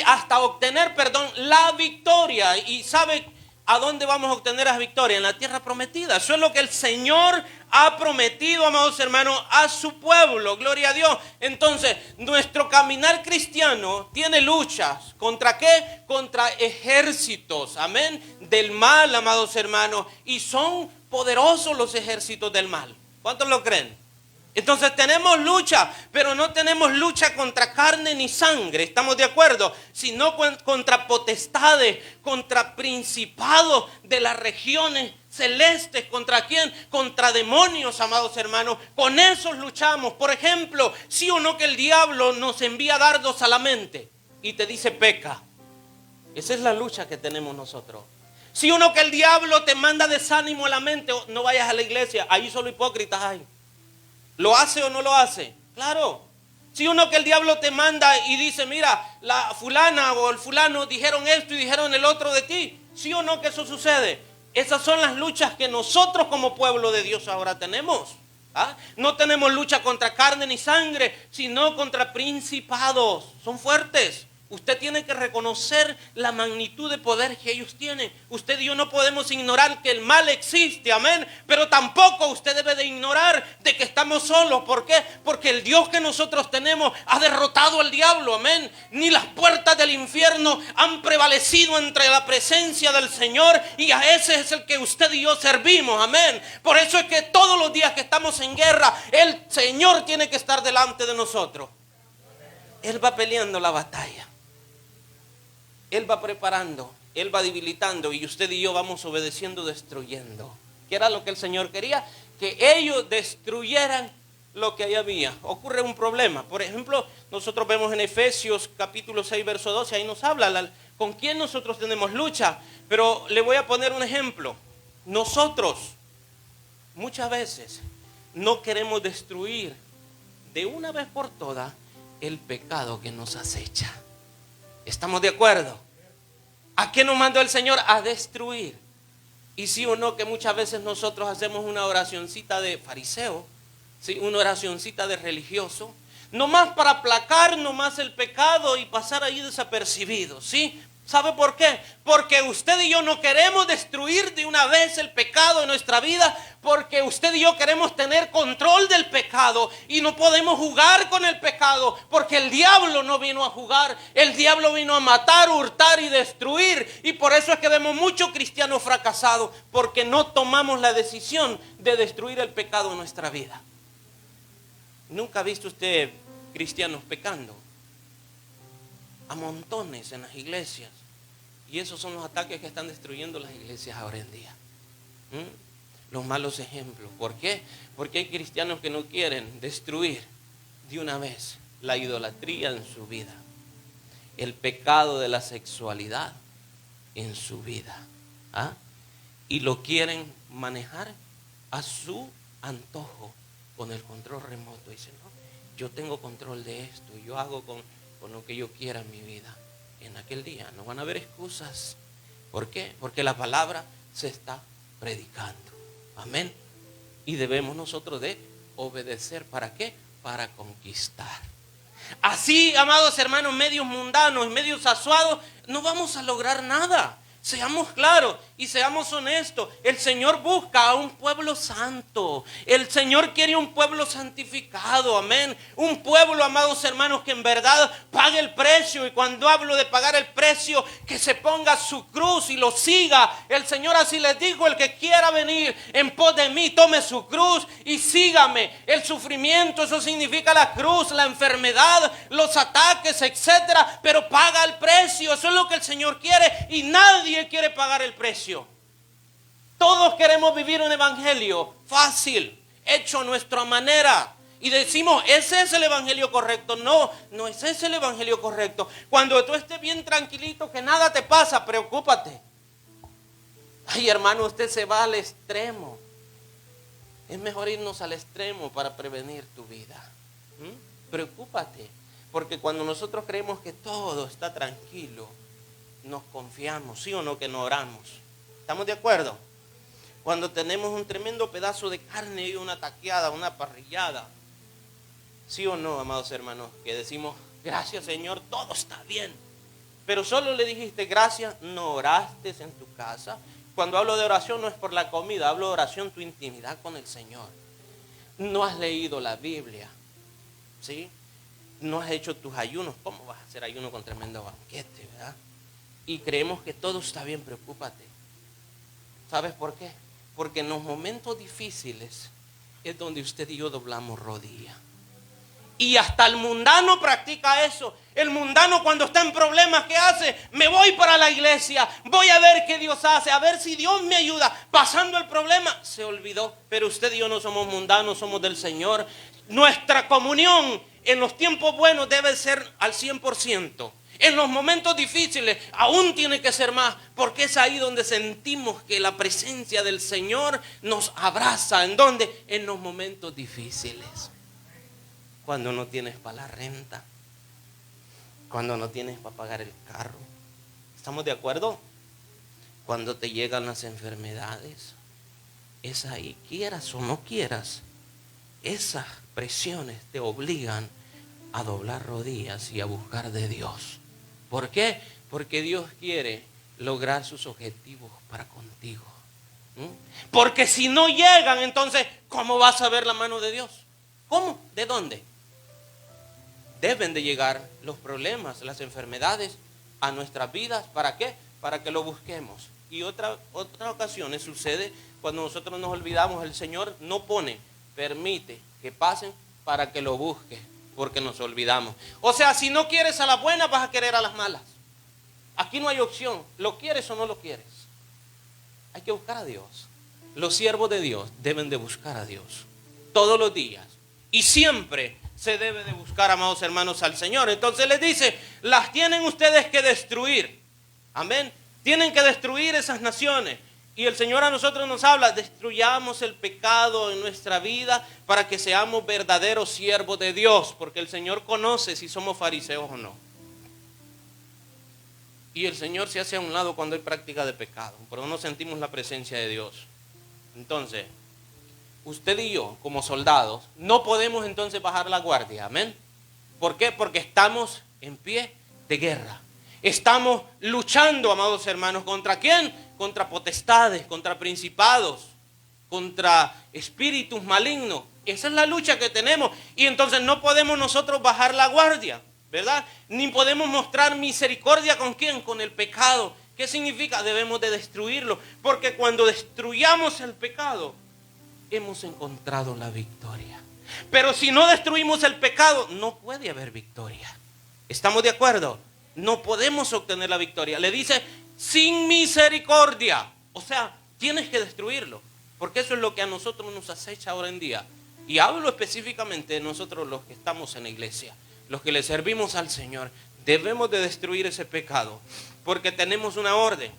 hasta obtener, perdón, la victoria. Y ¿sabe a dónde vamos a obtener la victoria? En la tierra prometida. Eso es lo que el Señor ha prometido, amados hermanos, a su pueblo. Gloria a Dios. Entonces, nuestro caminar cristiano tiene luchas. ¿Contra qué? Contra ejércitos, amén, del mal, amados hermanos. Y son poderosos los ejércitos del mal. ¿Cuántos lo creen? Entonces tenemos lucha, pero no tenemos lucha contra carne ni sangre, ¿estamos de acuerdo? Sino contra potestades, contra principados de las regiones celestes. ¿Contra quién? Contra demonios, amados hermanos. Con esos luchamos. Por ejemplo, sí o no que el diablo nos envía dardos a la mente y te dice peca. Esa es la lucha que tenemos nosotros. Sí o no que el diablo te manda desánimo a la mente, no vayas a la iglesia, ahí solo hipócritas hay. ¿Lo hace o no lo hace? Claro. Si uno que el diablo te manda y dice, mira, la fulana o el fulano dijeron esto y dijeron el otro de ti. ¿Sí o no que eso sucede? Esas son las luchas que nosotros como pueblo de Dios ahora tenemos. ¿Ah? No tenemos lucha contra carne ni sangre, sino contra principados. Son fuertes. Usted tiene que reconocer la magnitud de poder que ellos tienen. Usted y yo no podemos ignorar que el mal existe, amén. Pero tampoco usted debe de ignorar de que estamos solos. ¿Por qué? Porque el Dios que nosotros tenemos ha derrotado al diablo, amén. Ni las puertas del infierno han prevalecido entre la presencia del Señor. Y a ese es el que usted y yo servimos, amén. Por eso es que todos los días que estamos en guerra, el Señor tiene que estar delante de nosotros. Él va peleando la batalla. Él va preparando, Él va debilitando y usted y yo vamos obedeciendo, destruyendo. ¿Qué era lo que el Señor quería? Que ellos destruyeran lo que ahí había. Ocurre un problema. Por ejemplo, nosotros vemos en Efesios capítulo 6, verso 12, ahí nos habla con quién nosotros tenemos lucha. Pero le voy a poner un ejemplo. Nosotros muchas veces no queremos destruir de una vez por todas el pecado que nos acecha. ¿Estamos de acuerdo? ¿A qué nos mandó el Señor? A destruir. Y sí o no que muchas veces nosotros hacemos una oracioncita de fariseo, ¿sí? Una oracioncita de religioso, nomás para aplacar nomás el pecado y pasar ahí desapercibido, ¿sí? ¿Sabe por qué? Porque usted y yo no queremos destruir de una vez el pecado en nuestra vida, porque usted y yo queremos tener control del pecado y no podemos jugar con el pecado, porque el diablo no vino a jugar, el diablo vino a matar, hurtar y destruir, y por eso es que vemos muchos cristianos fracasados, porque no tomamos la decisión de destruir el pecado en nuestra vida. ¿Nunca ha visto usted cristianos pecando? A montones en las iglesias. Y esos son los ataques que están destruyendo las iglesias ahora en día. Los malos ejemplos. ¿Por qué? Porque hay cristianos que no quieren destruir de una vez la idolatría en su vida, el pecado de la sexualidad en su vida, y lo quieren manejar a su antojo con el control remoto. Dicen, no, yo tengo control de esto, yo hago con lo que yo quiera en mi vida. En aquel día no van a haber excusas. ¿Por qué? Porque la palabra se está predicando. Amén. Y debemos nosotros de obedecer. ¿Para qué? Para conquistar. Así, amados hermanos, medios mundanos, medios asuados, no vamos a lograr nada. Seamos claros y seamos honestos. El Señor busca a un pueblo santo. El Señor quiere un pueblo santificado. Amén. Un pueblo, amados hermanos, que en verdad pague el precio. Y cuando hablo de pagar el precio, que se ponga su cruz y lo siga. El Señor así les dijo: el que quiera venir en pos de mí, tome su cruz y sígame. El sufrimiento, eso significa la cruz, la enfermedad, los ataques, etcétera. Pero paga el precio. Eso es lo que el Señor quiere. Y nadie quiere pagar el precio. Todos queremos vivir un evangelio fácil, hecho a nuestra manera, y decimos, ese es el evangelio correcto. No, no ese es el evangelio correcto. Cuando tú estés bien tranquilito, que nada te pasa, preocúpate. Ay, hermano, usted se va al extremo. Es mejor irnos al extremo para prevenir tu vida. Preocúpate, porque cuando nosotros creemos que todo está tranquilo, nos confiamos, ¿sí o no? Que no oramos. ¿Estamos de acuerdo? Cuando tenemos un tremendo pedazo de carne y una taqueada, una parrillada, ¿sí o no, amados hermanos? Que decimos, gracias Señor, todo está bien. Pero solo le dijiste gracias, no oraste en tu casa. Cuando hablo de oración no es por la comida, hablo de oración, tu intimidad con el Señor. No has leído la Biblia, ¿sí? No has hecho tus ayunos. ¿Cómo vas a hacer ayuno con tremendo banquete, verdad? Y creemos que todo está bien, preocúpate. ¿Sabes por qué? Porque en los momentos difíciles es donde usted y yo doblamos rodilla. Y hasta el mundano practica eso. El mundano cuando está en problemas, ¿qué hace? Me voy para la iglesia, voy a ver qué Dios hace, a ver si Dios me ayuda. Pasando el problema, se olvidó. Pero usted y yo no somos mundanos, somos del Señor. Nuestra comunión en los tiempos buenos debe ser al 100%. En los momentos difíciles aún tiene que ser más, porque es ahí donde sentimos que la presencia del Señor nos abraza. ¿En dónde? En los momentos difíciles. Cuando no tienes para la renta, cuando no tienes para pagar el carro. ¿Estamos de acuerdo? Cuando te llegan las enfermedades, es ahí, quieras o no quieras, esas presiones te obligan a doblar rodillas y a buscar de Dios. ¿Por qué? Porque Dios quiere lograr sus objetivos para contigo. Porque si no llegan, entonces, ¿cómo vas a ver la mano de Dios? ¿Cómo? ¿De dónde? Deben de llegar los problemas, las enfermedades a nuestras vidas. ¿Para qué? Para que lo busquemos. Y otras ocasiones sucede cuando nosotros nos olvidamos. El Señor no permite que pasen para que lo busques, porque nos olvidamos. O sea, si no quieres a las buenas, vas a querer a las malas. Aquí no hay opción. ¿Lo quieres o no lo quieres? Hay que buscar a Dios. Los siervos de Dios deben de buscar a Dios todos los días. Y siempre se debe de buscar, amados hermanos, al Señor. Entonces les dice, las tienen ustedes que destruir. Amén. Tienen que destruir esas naciones. Y el Señor a nosotros nos habla, destruyamos el pecado en nuestra vida para que seamos verdaderos siervos de Dios, porque el Señor conoce si somos fariseos o no. Y el Señor se hace a un lado cuando hay práctica de pecado, pero no sentimos la presencia de Dios. Entonces, usted y yo, como soldados, no podemos entonces bajar la guardia, amén. ¿Por qué? Porque estamos en pie de guerra. Estamos luchando, amados hermanos, ¿contra quién? Contra potestades, contra principados, contra espíritus malignos. Esa es la lucha que tenemos. Y entonces no podemos nosotros bajar la guardia, ¿verdad? Ni podemos mostrar misericordia ¿con quién? Con el pecado. ¿Qué significa? Debemos de destruirlo. Porque cuando destruyamos el pecado, hemos encontrado la victoria. Pero si no destruimos el pecado, no puede haber victoria. ¿Estamos de acuerdo? No podemos obtener la victoria. Le dice, sin misericordia. O sea, tienes que destruirlo. Porque eso es lo que a nosotros nos acecha ahora en día. Y hablo específicamente de nosotros los que estamos en la iglesia, los que le servimos al Señor. Debemos de destruir ese pecado, porque tenemos una orden.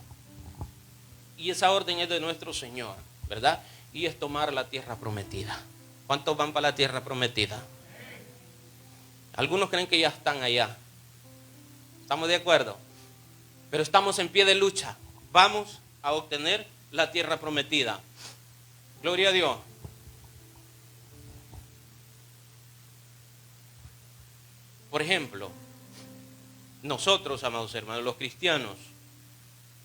Y esa orden es de nuestro Señor, ¿verdad? Y es tomar la tierra prometida. ¿Cuántos van para la tierra prometida? Algunos creen que ya están allá. ¿Estamos de acuerdo? Pero estamos en pie de lucha. Vamos a obtener la tierra prometida. Gloria a Dios. Por ejemplo, nosotros, amados hermanos, los cristianos,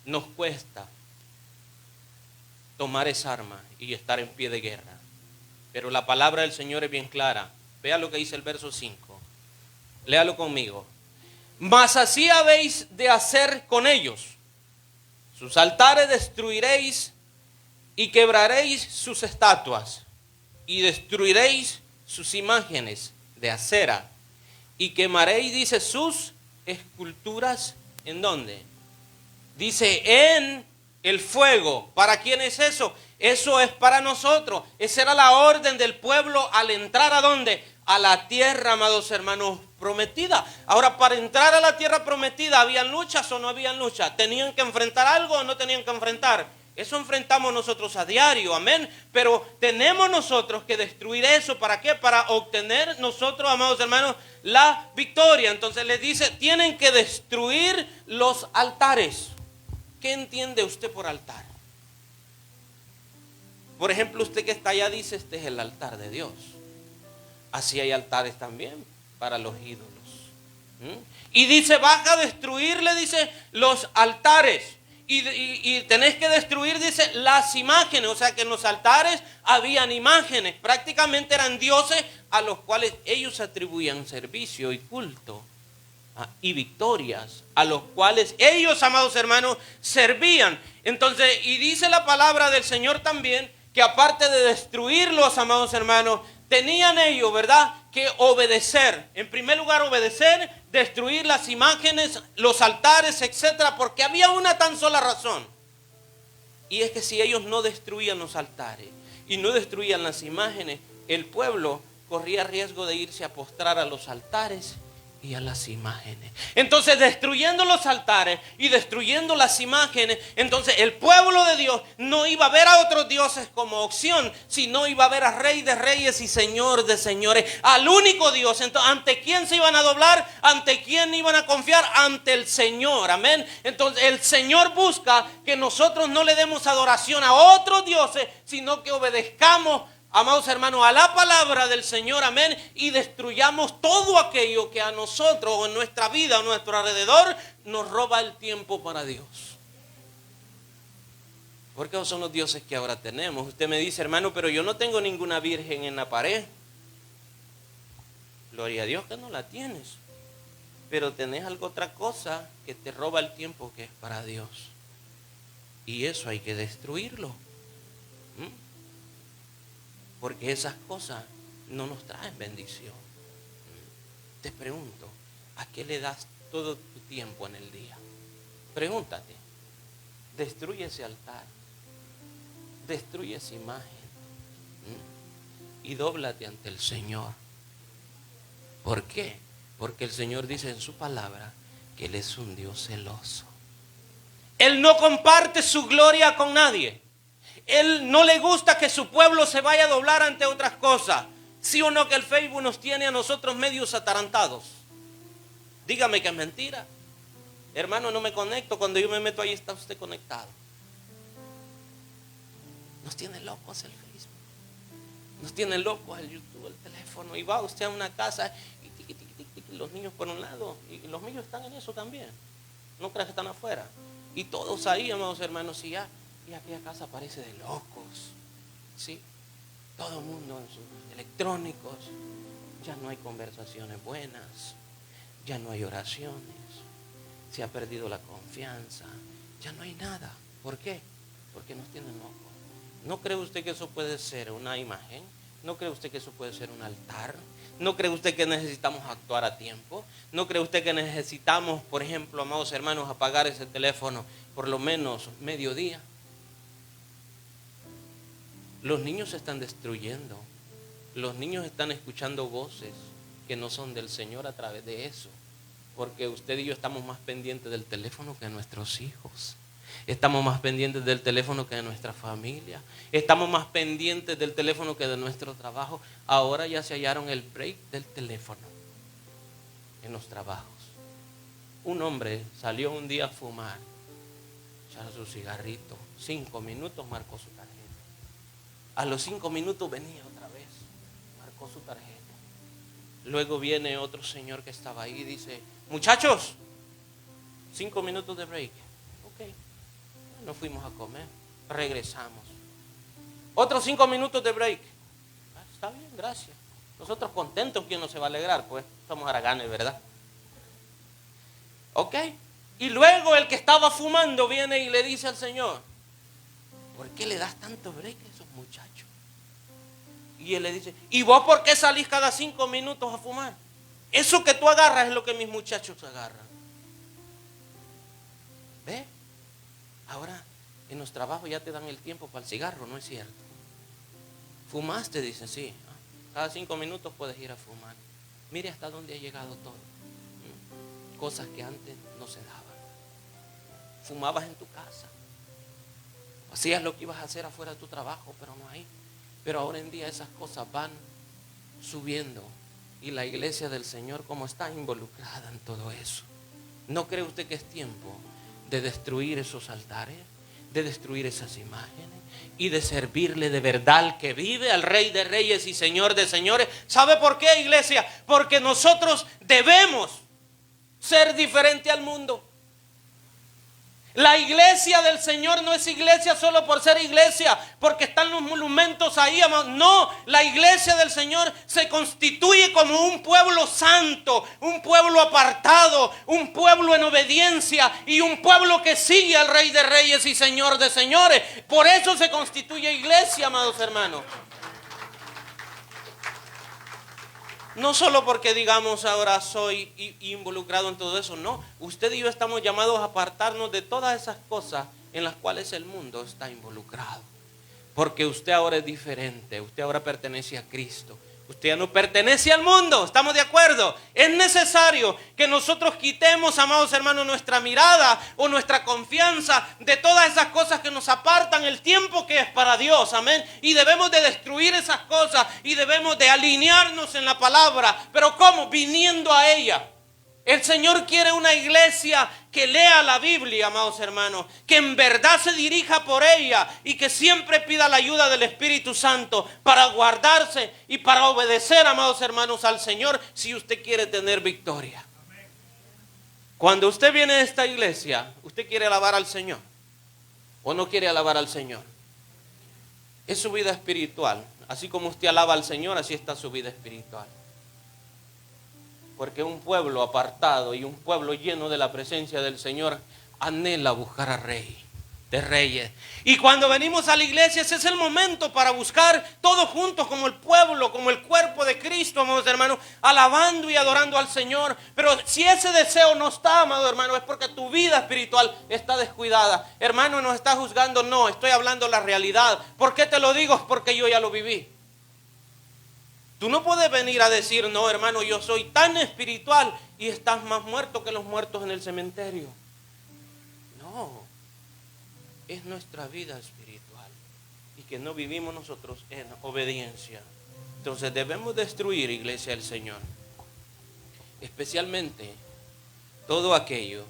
nos cuesta tomar esa arma y estar en pie de guerra. Pero la palabra del Señor es bien clara. Vea lo que dice el verso 5. Léalo conmigo. Mas así habéis de hacer con ellos. Sus altares destruiréis y quebraréis sus estatuas y destruiréis sus imágenes de acera y quemaréis, dice, sus esculturas. ¿En dónde? Dice, en el fuego. ¿Para quién es eso? Eso es para nosotros. Esa era la orden del pueblo al entrar ¿a dónde? A la tierra, amados hermanos, prometida. Ahora, para entrar a la tierra prometida, ¿habían luchas o no habían luchas? ¿Tenían que enfrentar algo o no tenían que enfrentar? Eso enfrentamos nosotros a diario, amén. Pero tenemos nosotros que destruir eso. ¿Para qué? Para obtener nosotros, amados hermanos, la victoria. Entonces les dice, tienen que destruir los altares. ¿Qué entiende usted por altar? Por ejemplo, usted que está allá dice, este es el altar de Dios. Así hay altares también para los ídolos. Y dice, vas a destruir, le dice, los altares. Y tenés que destruir, dice, las imágenes. O sea que en los altares habían imágenes. Prácticamente eran dioses a los cuales ellos atribuían servicio y culto. Y victorias a los cuales ellos, amados hermanos, servían. Entonces, y dice la palabra del Señor también, que aparte de destruirlos, amados hermanos, tenían ellos, ¿verdad?, que obedecer. En primer lugar, obedecer, destruir las imágenes, los altares, etcétera, porque había una tan sola razón. Y es que si ellos no destruían los altares y no destruían las imágenes, el pueblo corría riesgo de irse a postrar a los altares y a las imágenes. Entonces, destruyendo los altares y destruyendo las imágenes, entonces el pueblo de Dios no iba a ver a otros dioses como opción, sino iba a ver a Rey de Reyes y Señor de Señores, al único Dios. Entonces, ¿ante quién se iban a doblar? ¿Ante quién iban a confiar? Ante el Señor, amén. Entonces, el Señor busca que nosotros no le demos adoración a otros dioses, sino que obedezcamos, amados hermanos, a la palabra del Señor, amén, y destruyamos todo aquello que a nosotros o en nuestra vida, a nuestro alrededor, nos roba el tiempo para Dios. Porque esos son los dioses que ahora tenemos. Usted me dice, hermano, pero yo no tengo ninguna virgen en la pared. Gloria a Dios que no la tienes. Pero tenés algo otra cosa que te roba el tiempo que es para Dios. Y eso hay que destruirlo. Porque esas cosas no nos traen bendición. Te pregunto, ¿a qué le das todo tu tiempo en el día? Pregúntate. Destruye ese altar. Destruye esa imagen. Y dóblate ante el Señor. ¿Por qué? Porque el Señor dice en su palabra que Él es un Dios celoso. Él no comparte su gloria con nadie. Él no le gusta que su pueblo se vaya a doblar ante otras cosas. ¿Sí o no que el Facebook nos tiene a nosotros medios atarantados? Dígame que es mentira. Hermano, no me conecto. Cuando yo me meto ahí está usted conectado. Nos tiene locos el Facebook. Nos tiene locos el YouTube, el teléfono. Y va usted a una casa y los niños por un lado. Y los niños están en eso también. ¿No crees que están afuera? Y todos ahí, amados hermanos, y aquella casa parece de locos. ¿Sí? Todo el mundo en sus electrónicos. Ya no hay conversaciones buenas. Ya no hay oraciones. Se ha perdido la confianza. Ya no hay nada. ¿Por qué? Porque nos tienen locos. ¿No cree usted que eso puede ser una imagen? ¿No cree usted que eso puede ser un altar? ¿No cree usted que necesitamos actuar a tiempo? ¿No cree usted que necesitamos, por ejemplo, amados hermanos, apagar ese teléfono por lo menos mediodía? Los niños se están destruyendo. Los niños están escuchando voces que no son del Señor a través de eso. Porque usted y yo estamos más pendientes del teléfono que de nuestros hijos. Estamos más pendientes del teléfono que de nuestra familia. Estamos más pendientes del teléfono que de nuestro trabajo. Ahora ya se hallaron el break del teléfono en los trabajos. Un hombre salió un día a fumar, echar su cigarrito. 5 minutos marcó su tarjeta. A los 5 minutos venía otra vez, marcó su tarjeta. Luego viene otro señor que estaba ahí y dice: muchachos, 5 minutos de break. Ok, nos fuimos a comer, regresamos. Otros 5 minutos de break. Está bien, gracias. Nosotros contentos, ¿quién no se va a alegrar? Pues somos haraganes, ¿verdad? Ok. Y luego el que estaba fumando viene y le dice al Señor: ¿por qué le das tanto break a esos muchachos? Y él le dice: ¿y vos por qué salís cada 5 minutos a fumar? Eso que tú agarras es lo que mis muchachos agarran. ¿Ve? Ahora en los trabajos ya te dan el tiempo para el cigarro, ¿no es cierto? ¿Fumaste? Dice, sí. Cada 5 minutos puedes ir a fumar. Mire hasta dónde ha llegado todo. Cosas que antes no se daban. Fumabas en tu casa. Hacías lo que ibas a hacer afuera de tu trabajo, pero no ahí. Pero ahora en día esas cosas van subiendo. Y la iglesia del Señor, como está involucrada en todo eso. ¿No cree usted que es tiempo de destruir esos altares? De destruir esas imágenes y de servirle de verdad al que vive, al Rey de Reyes y Señor de Señores. ¿Sabe por qué, iglesia? Porque nosotros debemos ser diferente al mundo. La iglesia del Señor no es iglesia solo por ser iglesia, porque están los monumentos ahí. No, la iglesia del Señor se constituye como un pueblo santo, un pueblo apartado, un pueblo en obediencia y un pueblo que sigue al Rey de Reyes y Señor de Señores. Por eso se constituye iglesia, amados hermanos. No solo porque digamos ahora soy involucrado en todo eso, no. Usted y yo estamos llamados a apartarnos de todas esas cosas en las cuales el mundo está involucrado. Porque usted ahora es diferente, usted ahora pertenece a Cristo. Usted ya no pertenece al mundo, ¿estamos de acuerdo? Es necesario que nosotros quitemos, amados hermanos, nuestra mirada o nuestra confianza de todas esas cosas que nos apartan el tiempo que es para Dios, amén. Y debemos de destruir esas cosas y debemos de alinearnos en la palabra. ¿Pero cómo? Viniendo a ella. El Señor quiere una iglesia que lea la Biblia, amados hermanos, que en verdad se dirija por ella y que siempre pida la ayuda del Espíritu Santo para guardarse y para obedecer, amados hermanos, al Señor si usted quiere tener victoria. Cuando usted viene a esta iglesia, ¿usted quiere alabar al Señor o no quiere alabar al Señor? Es su vida espiritual. Así como usted alaba al Señor, así está su vida espiritual. Porque un pueblo apartado y un pueblo lleno de la presencia del Señor anhela buscar a Rey de Reyes. Y cuando venimos a la iglesia, ese es el momento para buscar todos juntos como el pueblo, como el cuerpo de Cristo, amados hermanos, alabando y adorando al Señor. Pero si ese deseo no está, amado hermano, es porque tu vida espiritual está descuidada. Hermano, ¿nos está juzgando? No, estoy hablando la realidad. ¿Por qué te lo digo? Es porque yo ya lo viví. Tú no puedes venir a decir, no, hermano, yo soy tan espiritual y estás más muerto que los muertos en el cementerio. No, es nuestra vida espiritual y que no vivimos nosotros en obediencia. Entonces debemos destruir, iglesia del Señor, especialmente todo aquello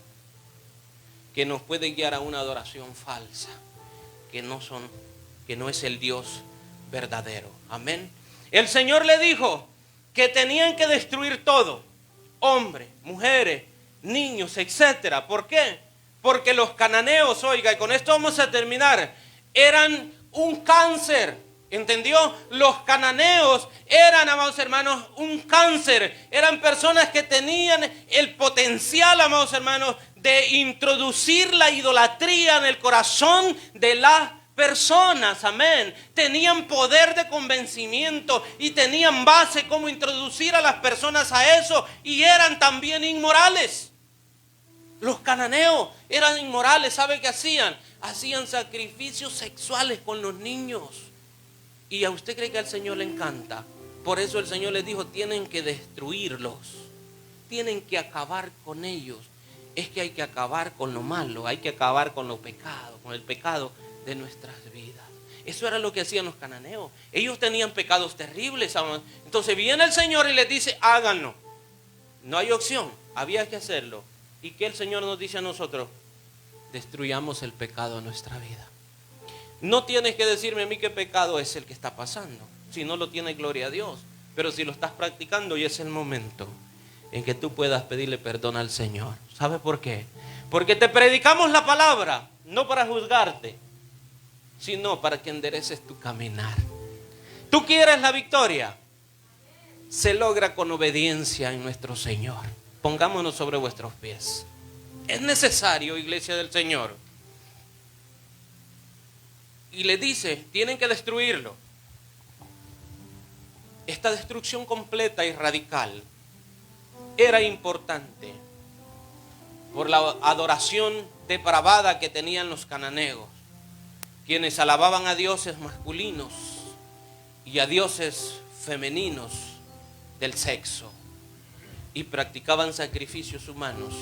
que nos puede guiar a una adoración falsa, que no es el Dios verdadero. Amén. El Señor le dijo que tenían que destruir todo, hombres, mujeres, niños, etcétera. ¿Por qué? Porque los cananeos, oiga, y con esto vamos a terminar, eran un cáncer. ¿Entendió? Los cananeos eran, amados hermanos, un cáncer. Eran personas que tenían el potencial, amados hermanos, de introducir la idolatría en el corazón de las personas. Amén. Tenían poder de convencimiento y tenían base cómo introducir a las personas a eso. Y eran también inmorales. Los cananeos eran inmorales. ¿Sabe qué hacían? Hacían sacrificios sexuales con los niños. ¿Y a usted cree que al Señor le encanta? Por eso el Señor les dijo, tienen que destruirlos. Tienen que acabar con ellos. Es que hay que acabar con lo malo, hay que acabar con los pecados, con el pecado de nuestras vidas. Eso era lo que hacían los cananeos. Ellos tenían pecados terribles. Entonces viene el Señor y les dice, háganlo. No hay opción, había que hacerlo. ¿Y qué el Señor nos dice a nosotros? Destruyamos el pecado de nuestra vida. No tienes que decirme a mí qué pecado es el que está pasando. Si no lo tienes, gloria a Dios. Pero si lo estás practicando, y es el momento en que tú puedas pedirle perdón al Señor. ¿Sabes por qué? Porque te predicamos la palabra, no para juzgarte, sino para que endereces tu caminar. ¿Tú quieres la victoria? Se logra con obediencia en nuestro Señor. Pongámonos sobre vuestros pies. Es necesario, iglesia del Señor. Y le dice, tienen que destruirlo. Esta destrucción completa y radical era importante por la adoración depravada que tenían los cananeos, quienes alababan a dioses masculinos y a dioses femeninos del sexo y practicaban sacrificios humanos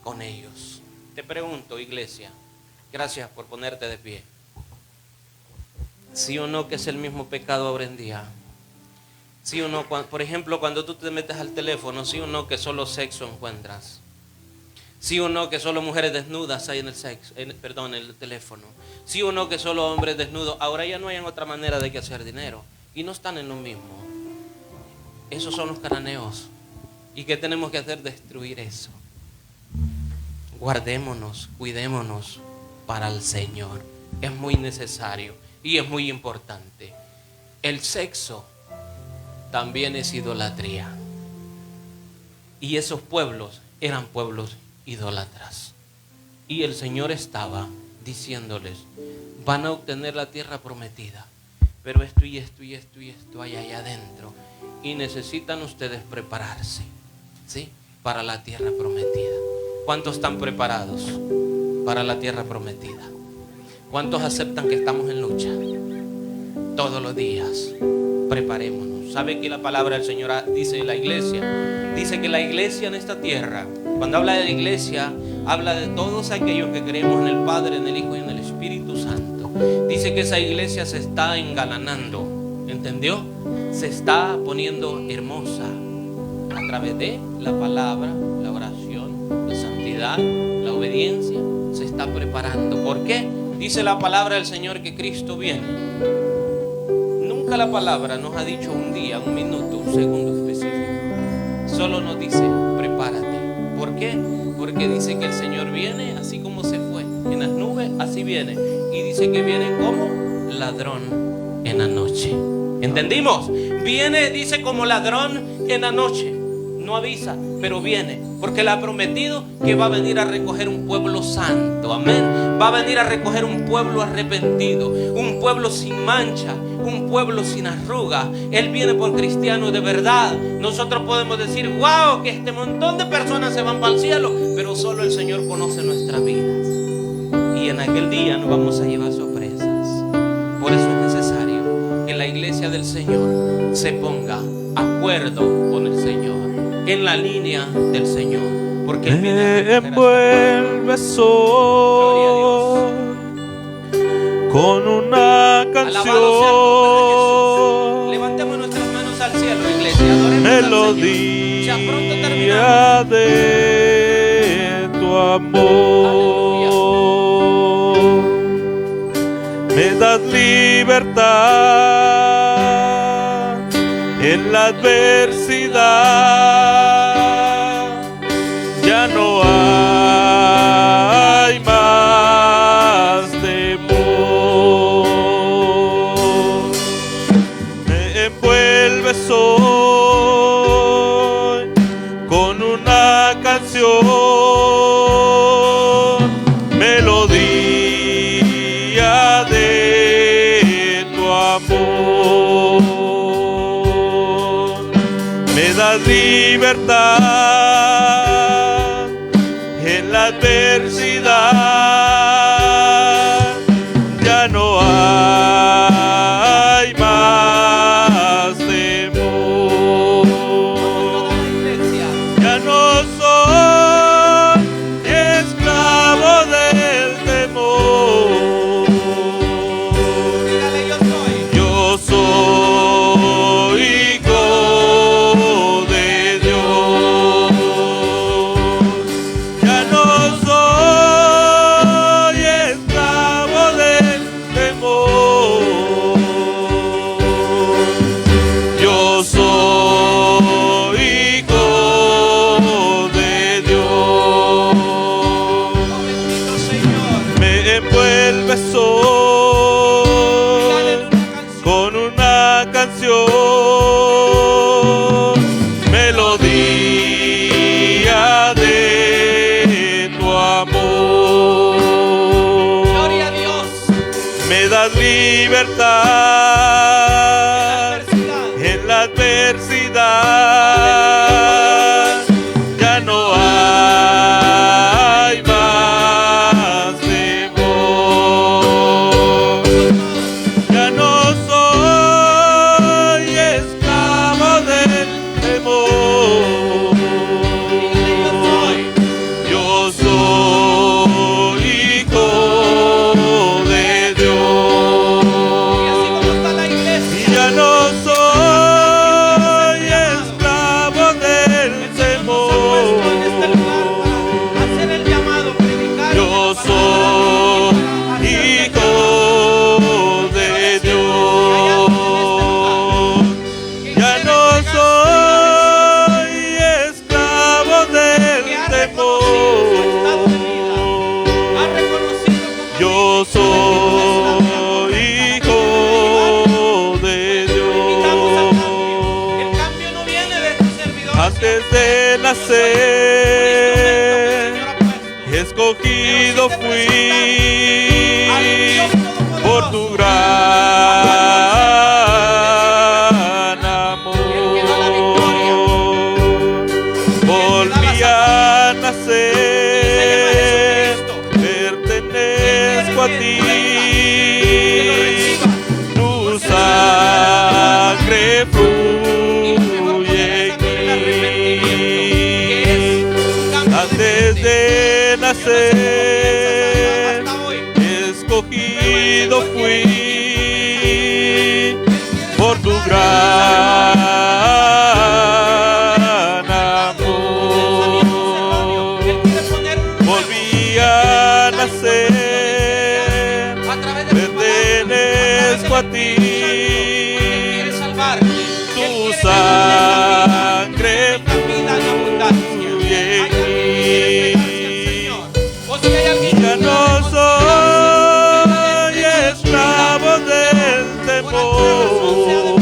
con ellos. Te pregunto, iglesia, gracias por ponerte de pie. ¿Sí o no que es el mismo pecado ahora en día? ¿Sí o no? Por ejemplo, cuando tú te metes al teléfono, ¿sí o no que solo sexo encuentras? ¿Sí o no que solo mujeres desnudas hay en el teléfono? ¿Sí o no que solo hombres desnudos? Ahora ya no hay otra manera de que hacer dinero. Y no están en lo mismo. Esos son los cananeos. ¿Y qué tenemos que hacer? Destruir eso. Guardémonos, cuidémonos para el Señor. Es muy necesario y es muy importante. El sexo también es idolatría. Y esos pueblos eran pueblos idólatras. Y el Señor estaba diciéndoles, van a obtener la tierra prometida, pero esto y esto y esto y esto hay allá adentro. Y necesitan ustedes prepararse, ¿sí?, para la tierra prometida. ¿Cuántos están preparados para la tierra prometida? ¿Cuántos aceptan que estamos en lucha? Todos los días. Preparémonos. ¿Sabe que la palabra del Señor dice la iglesia? Dice que la iglesia en esta tierra, cuando habla de la iglesia, habla de todos aquellos que creemos en el Padre, en el Hijo y en el Espíritu Santo. Dice que esa iglesia se está engalanando. ¿Entendió? Se está poniendo hermosa a través de la palabra, la oración, la santidad, la obediencia. Se está preparando. ¿Por qué? Dice la palabra del Señor que Cristo viene. Nunca la palabra nos ha dicho un día, un minuto, un segundo específico. Solo nos dice, prepárate. ¿Por qué? Porque dice que el Señor viene así como se fue. En las nubes, así viene. Y dice que viene como ladrón en la noche. ¿Entendimos? Viene, dice, como ladrón en la noche. No avisa, pero viene. Porque Él ha prometido que va a venir a recoger un pueblo santo. Amén. Va a venir a recoger un pueblo arrepentido. Un pueblo sin mancha. Un pueblo sin arruga. Él viene por cristianos de verdad. Nosotros podemos decir, wow, que este montón de personas se van para el cielo. Pero solo el Señor conoce nuestras vidas. Y en aquel día nos vamos a llevar sorpresas. Por eso es necesario que la iglesia del Señor se ponga a acuerdo con el Señor, en la línea del Señor, porque Él viene a envuelve sol con una canción. Levantemos nuestras manos al cielo, iglesia. Adoremos melodía al Señor. Ya pronto terminamos. De tu amor. Aleluya. Me das libertad en la adversidad. no hay más temor. Me envuelves hoy con una canción, melodía de tu amor. Me das libertad en la adversidad, ya no hay más temor. Ya no soy esclavo del temor. Yo soy hijo de Dios. Ya no soy esclavo del temor. Yo soy hijo de Dios. Me envuelves hoy con una canción, melodía de tu amor. Gloria a Dios. Me das libertad en la adversidad, ya no hay más temor. Ya no soy esclavo del temor. Yo soy hijo de Dios. Y ya no soy esclavo del temor. Yo soy hijo de Dios. Ya no soy esclavo del temor. Yo soy hijo de Dios. Antes de nacer, escogido fui por tu gran amor. Volví a nacer, pertenezco a ti. Tu sangre fluye en mí. Antes de nacer, escogido fui por tu gran amor. Volví a nacer, pertenezco a ti. Tu sangre fluye en mí. Ya no soy esclavo del temor.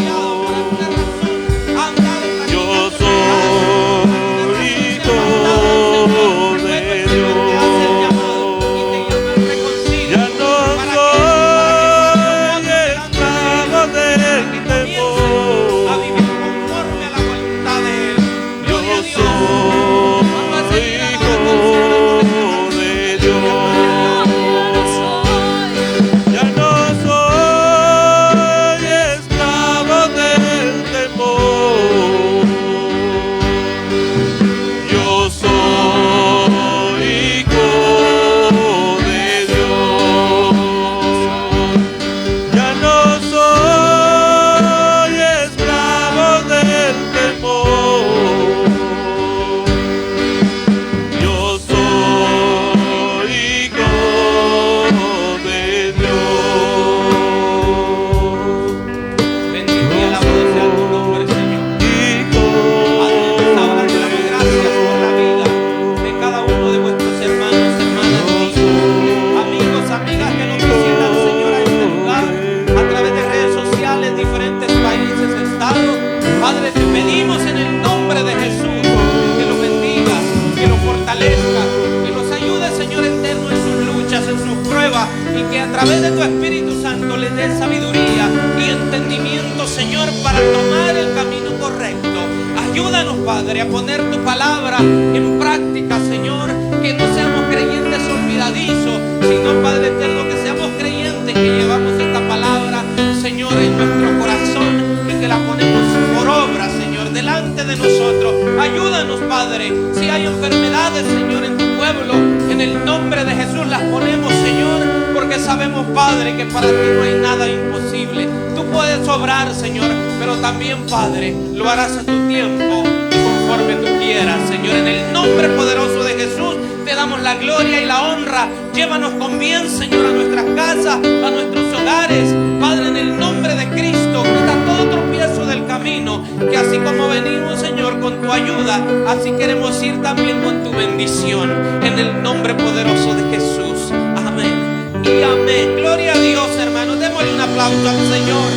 través de tu Espíritu Santo les dé sabiduría y entendimiento, Señor, para tomar el camino correcto. Ayúdanos, Padre, a poner tu palabra en práctica, Señor, que no seamos creyentes olvidadizos, sino, Padre eterno, que seamos creyentes que llevamos esta palabra, Señor, en nuestro corazón y que la ponemos por obra, Señor, delante de nosotros. Ayúdanos, Padre, si hay enfermedades, Señor, en tu pueblo, en el nombre de Jesús las ponemos, Señor, porque sabemos, Padre, que para ti no hay nada imposible. Tú puedes obrar, Señor, pero también, Padre, lo harás a tu tiempo y conforme tú quieras, Señor. En el nombre poderoso de Jesús te damos la gloria y la honra. Llévanos con bien, Señor, a nuestras casas, a nuestros hogares. Padre, en el nombre de Cristo, quita todo tropiezo del camino, que así como venimos, Señor, con tu ayuda, así queremos ir también con tu bendición. En el nombre poderoso de Jesús. Amén y amén. Gloria a Dios, hermanos. Démosle un aplauso al Señor.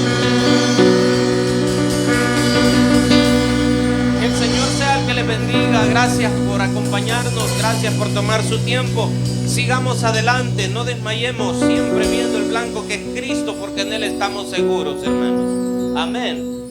El Señor sea el que les bendiga. Gracias por acompañarnos. Gracias por tomar su tiempo. Sigamos adelante. No desmayemos. Siempre viendo el blanco que es Cristo, porque en Él estamos seguros, hermanos. Amén.